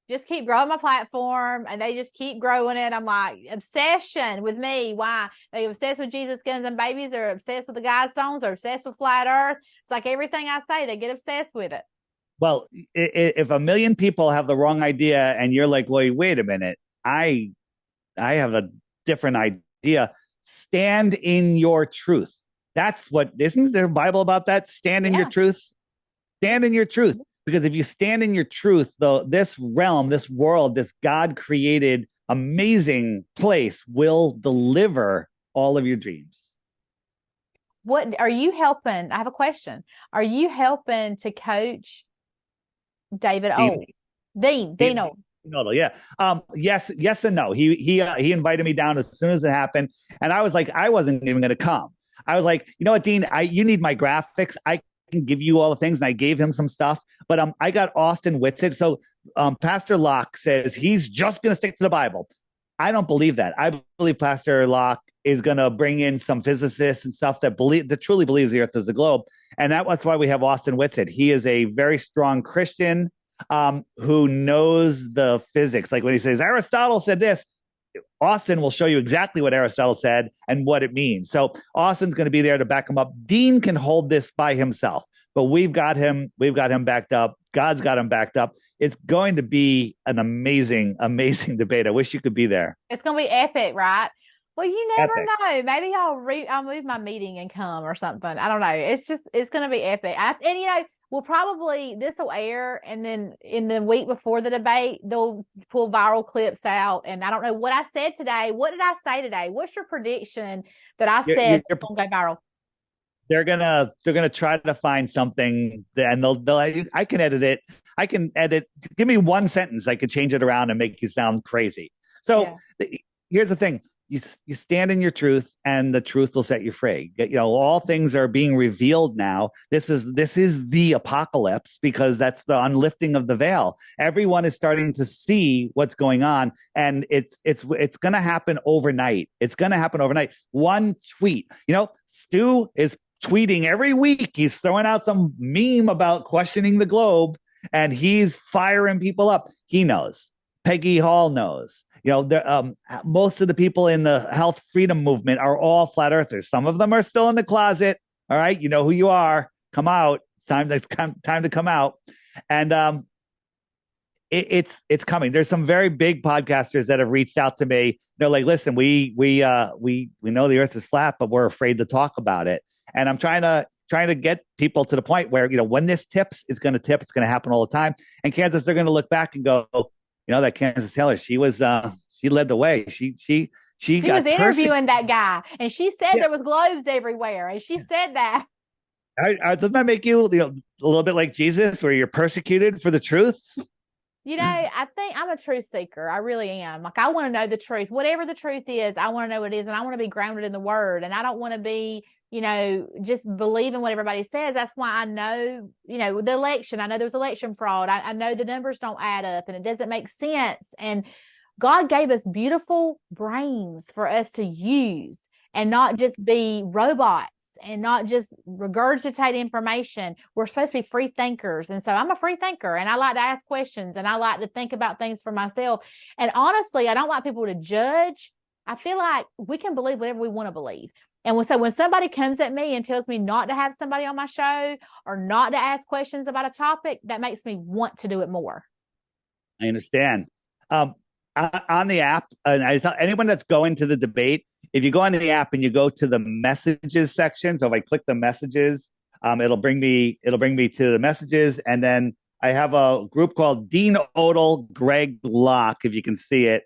just keep growing my platform, and they just keep growing it. I'm like, obsession with me. Why? They obsessed with Jesus, guns, and babies. They're obsessed with the Guidestones. They're obsessed with flat earth. It's like everything I say, they get obsessed with it. Well, if a million people have the wrong idea and you're like, wait a minute, I have a different idea. Stand in your truth. That's what, isn't there a Bible about that? Stand in your truth. Stand in your truth. Because if you stand in your truth, though, this realm, this world, this God created amazing place will deliver all of your dreams. What are you helping? I have a question. Are you helping to coach David Dean Old? No, yeah. Yes and no. He invited me down as soon as it happened, and I was like, I wasn't even going to come. I was like, you know what, Dean? You need my graphics. I can give you all the things, and I gave him some stuff. But I got Austin Whitsitt. So Pastor Locke says he's just going to stick to the Bible. I don't believe that. I believe Pastor Locke is going to bring in some physicists and stuff that truly believes the Earth is a globe, and that's why we have Austin Whitsitt. He is a very strong Christian who knows the physics. Like when he says Aristotle said this, Austin will show you exactly what Aristotle said and what it means. So Austin's going to be there to back him up. Dean can hold this by himself, but we've got him backed up. God's got him backed up. It's going to be an amazing, amazing debate. I wish you could be there. It's going to be epic, right? Well, you never know. Maybe I'll move my meeting and come or something. I don't know. It's going to be epic. We'll probably, this will air, and then in the week before the debate, they'll pull viral clips out. And I don't know what I said today. What did I say today? What's your prediction that I said won't go viral? They're gonna try to find something, and I can edit it. I can edit. Give me one sentence. I could change it around and make you sound crazy. So here's the thing. You stand in your truth, and the truth will set you free. All things are being revealed now. This is the apocalypse, because that's the unlifting of the veil. Everyone is starting to see what's going on, and it's going to happen overnight. It's going to happen overnight. One tweet. Stu is tweeting every week. He's throwing out some meme about questioning the globe, and he's firing people up. He knows. Peggy Hall knows. Most of the people in the health freedom movement are all flat earthers. Some of them are still in the closet. All right. You know who you are. Come out. It's time to come out. And it's coming. There's some very big podcasters that have reached out to me. They're like, listen, we know the earth is flat, but we're afraid to talk about it. And I'm trying to get people to the point where, when this tips, it's going to tip. It's going to happen all the time. And Kansas, they're going to look back and go, that Kansas Taylor, she led the way. She was interviewing that guy, and she said there was globes everywhere, and she said that. Doesn't that make you, a little bit like Jesus, where you're persecuted for the truth? I think I'm a truth seeker. I really am. Like, I want to know the truth. Whatever the truth is, I want to know what it is, and I want to be grounded in the word, and I don't want to be just believing what everybody says. That's why I know, the election. I know there was election fraud. I know the numbers don't add up, and it doesn't make sense. And God gave us beautiful brains for us to use, and not just be robots, and not just regurgitate information. We're supposed to be free thinkers. And so I'm a free thinker, and I like to ask questions, and I like to think about things for myself. And honestly, I don't like people to judge. I feel like we can believe whatever we want to believe. And when somebody comes at me and tells me not to have somebody on my show or not to ask questions about a topic, that makes me want to do it more. I understand. On the app, I tell anyone that's going to the debate, if you go into the app and you go to the messages section, so if I click the messages, it'll bring me to the messages, and then I have a group called Dean Odell, Greg Locke, if you can see it,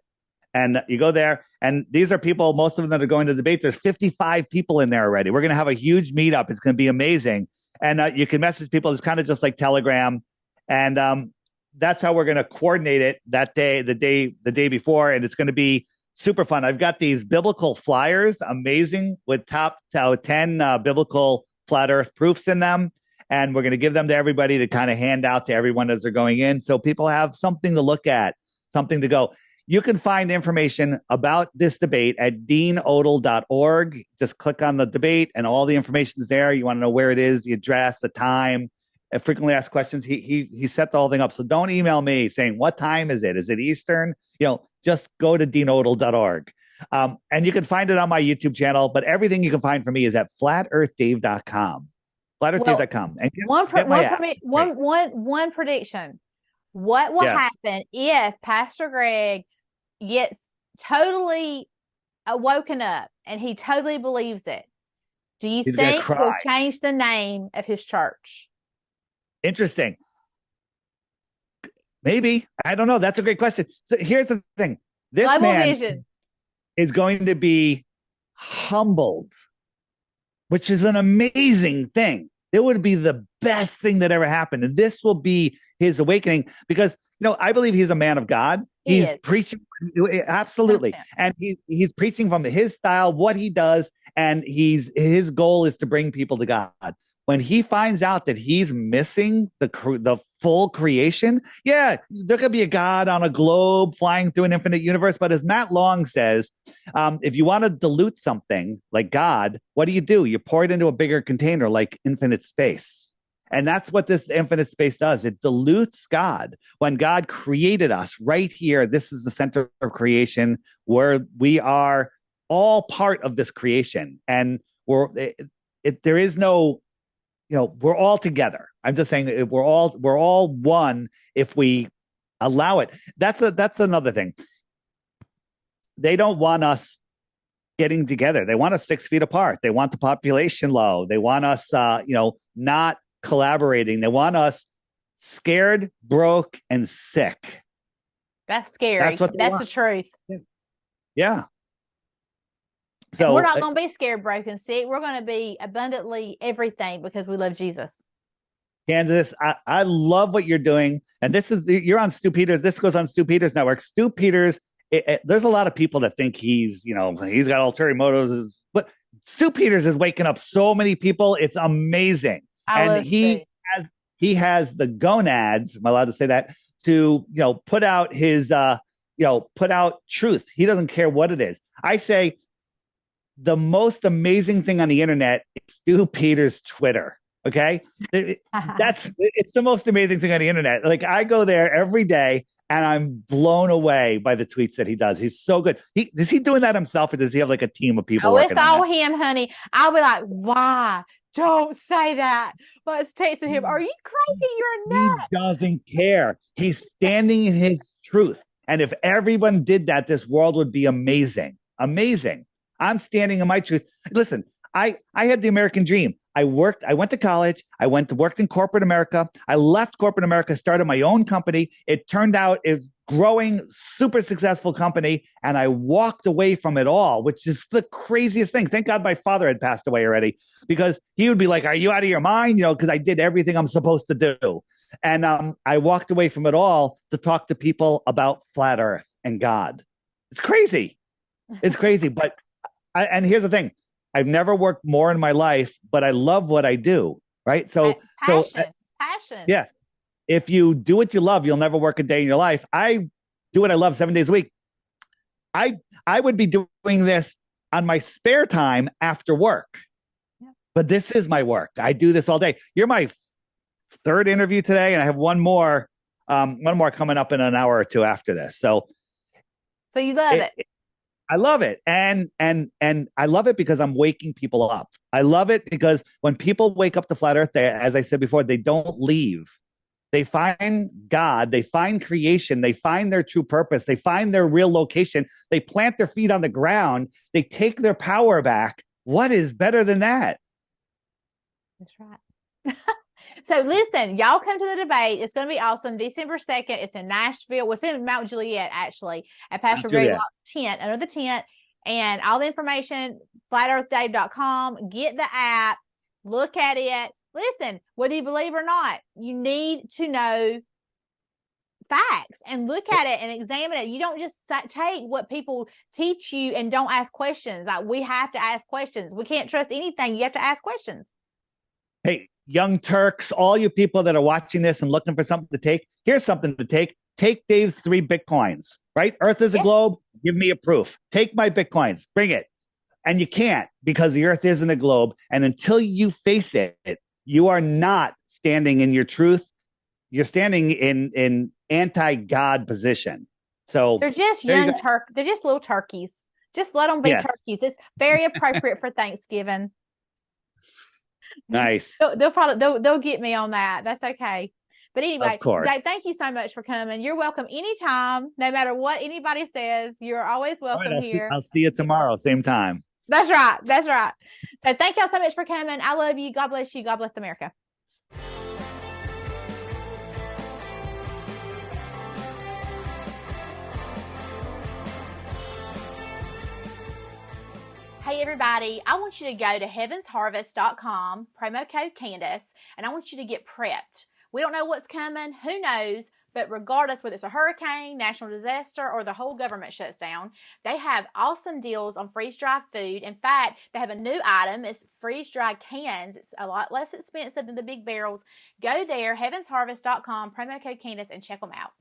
and you go there, and these are people, most of them that are going to the debate. There's 55 people in there already. We're going to have a huge meetup. It's going to be amazing, and you can message people. It's kind of just like Telegram, and that's how we're going to coordinate it that day, the day before, and it's going to be super fun. I've got these biblical flyers, amazing, with top 10 biblical flat Earth proofs in them, and we're going to give them to everybody to kind of hand out to everyone as they're going in, so people have something to look at, something to go. You can find information about this debate at deanodell.org. Just click on the debate, and all the information is there. You want to know where it is, the address, the time. Frequently asked questions. He set the whole thing up. So don't email me saying, what time is it? Is it Eastern? Just go to deanodell.org. And you can find it on my YouTube channel, but everything you can find for me is at flatearthdave.com. Flatearthdave.com. And one prediction. What will happen if Pastor Greg gets totally woken up and he totally believes it? Do you think he'll change the name of his church? Interesting. Maybe. I don't know. That's a great question. So here's the thing. This man is going to be humbled, which is an amazing thing. It would be the best thing that ever happened. And this will be his awakening because, I believe he's a man of God. He's preaching. Absolutely. And he's preaching from his style, what he does. And his goal is to bring people to God. When he finds out that he's missing the full creation, there could be a God on a globe flying through an infinite universe. But as Matt Long says, if you want to dilute something like God, what do? You pour it into a bigger container like infinite space. And that's what this infinite space does. It dilutes God. When God created us right here, this is the center of creation where we are all part of this creation. And there is no, we're all together. I'm just saying we're all one if we allow it. That's another thing. They don't want us getting together. They want us 6 feet apart. They want the population low. They want us, not collaborating. They want us scared, broke, and sick. That's scary. That's the truth. Yeah. So we're not going to be scared, broken, sick. We're going to be abundantly everything because we love Jesus. Kansas, I love what you're doing. And you're on Stu Peters. This goes on Stu Peters Network. Stu Peters, there's a lot of people that think he's got ulterior motives, but Stu Peters is waking up so many people. It's amazing. And he has the gonads, am I allowed to say that, to, put out his, put out truth. He doesn't care what it is. I say, the most amazing thing on the internet is Stu Peters' Twitter. Okay. It's the most amazing thing on the internet. Like, I go there every day and I'm blown away by the tweets that he does. He's so good. Is he doing that himself, or does he have like a team of people? It's all him, honey. I'll be like, why? Don't say that. But it's texting him. Are you crazy? You're nuts. He doesn't care. He's standing in his truth. And if everyone did that, this world would be amazing. Amazing. I'm standing in my truth. Listen, I had the American dream. I went to college. I worked in corporate America. I left corporate America, started my own company. It turned out it was growing, super successful company. And I walked away from it all, which is the craziest thing. Thank God my father had passed away already, because he would be like, are you out of your mind? Because I did everything I'm supposed to do. And I walked away from it all to talk to people about flat Earth and God. It's crazy. It's crazy. But and here's the thing. I've never worked more in my life, but I love what I do. Right. Passion. Yeah. If you do what you love, you'll never work a day in your life. I do what I love 7 days a week. I would be doing this on my spare time after work, but this is my work. I do this all day. You're my third interview today, and I have one more coming up in an hour or two after this. So you love it. I love it. And I love it because I'm waking people up. I love it because when people wake up to flat earth, they, as I said before, they don't leave. They find God, they find creation, they find their true purpose, they find their real location, they plant their feet on the ground, they take their power back. What is better than that? That's right. So listen, y'all come to the debate. It's going to be awesome. December 2nd. It's in Nashville. Well, it's in Mount Juliet, actually, at Pastor Greg Lott's tent, under the tent. And all the information, flatearthdave.com. Get the app. Look at it. Listen, whether you believe or not, you need to know facts and look at it and examine it. You don't just take what people teach you and don't ask questions. Like, we have to ask questions. We can't trust anything. You have to ask questions. Hey, young Turks, all you people that are watching this and looking for something to take, here's something to take. Take Dave's 3 Bitcoins, right? Earth is a globe. Give me a proof. Take my Bitcoins. Bring it. And you can't, because the earth isn't a globe. And until you face it, you are not standing in your truth. You're standing in anti-God position. So they're just young They're just little turkeys. Just let them be turkeys. It's very appropriate for Thanksgiving. Nice. They'll get me on that. That's okay. But anyway, of course. Dave, thank you so much for coming. You're welcome anytime, no matter what anybody says. You're always welcome here. I'll see you tomorrow, same time. That's right. That's right. So thank y'all so much for coming. I love you. God bless you. God bless America. Hey everybody, I want you to go to heavensharvest.com, promo code Candace, and I want you to get prepped. We don't know what's coming, who knows, but regardless whether it's a hurricane, national disaster, or the whole government shuts down, they have awesome deals on freeze-dried food. In fact, they have a new item. It's freeze-dried cans. It's a lot less expensive than the big barrels. Go there, heavensharvest.com, promo code Candace, and check them out.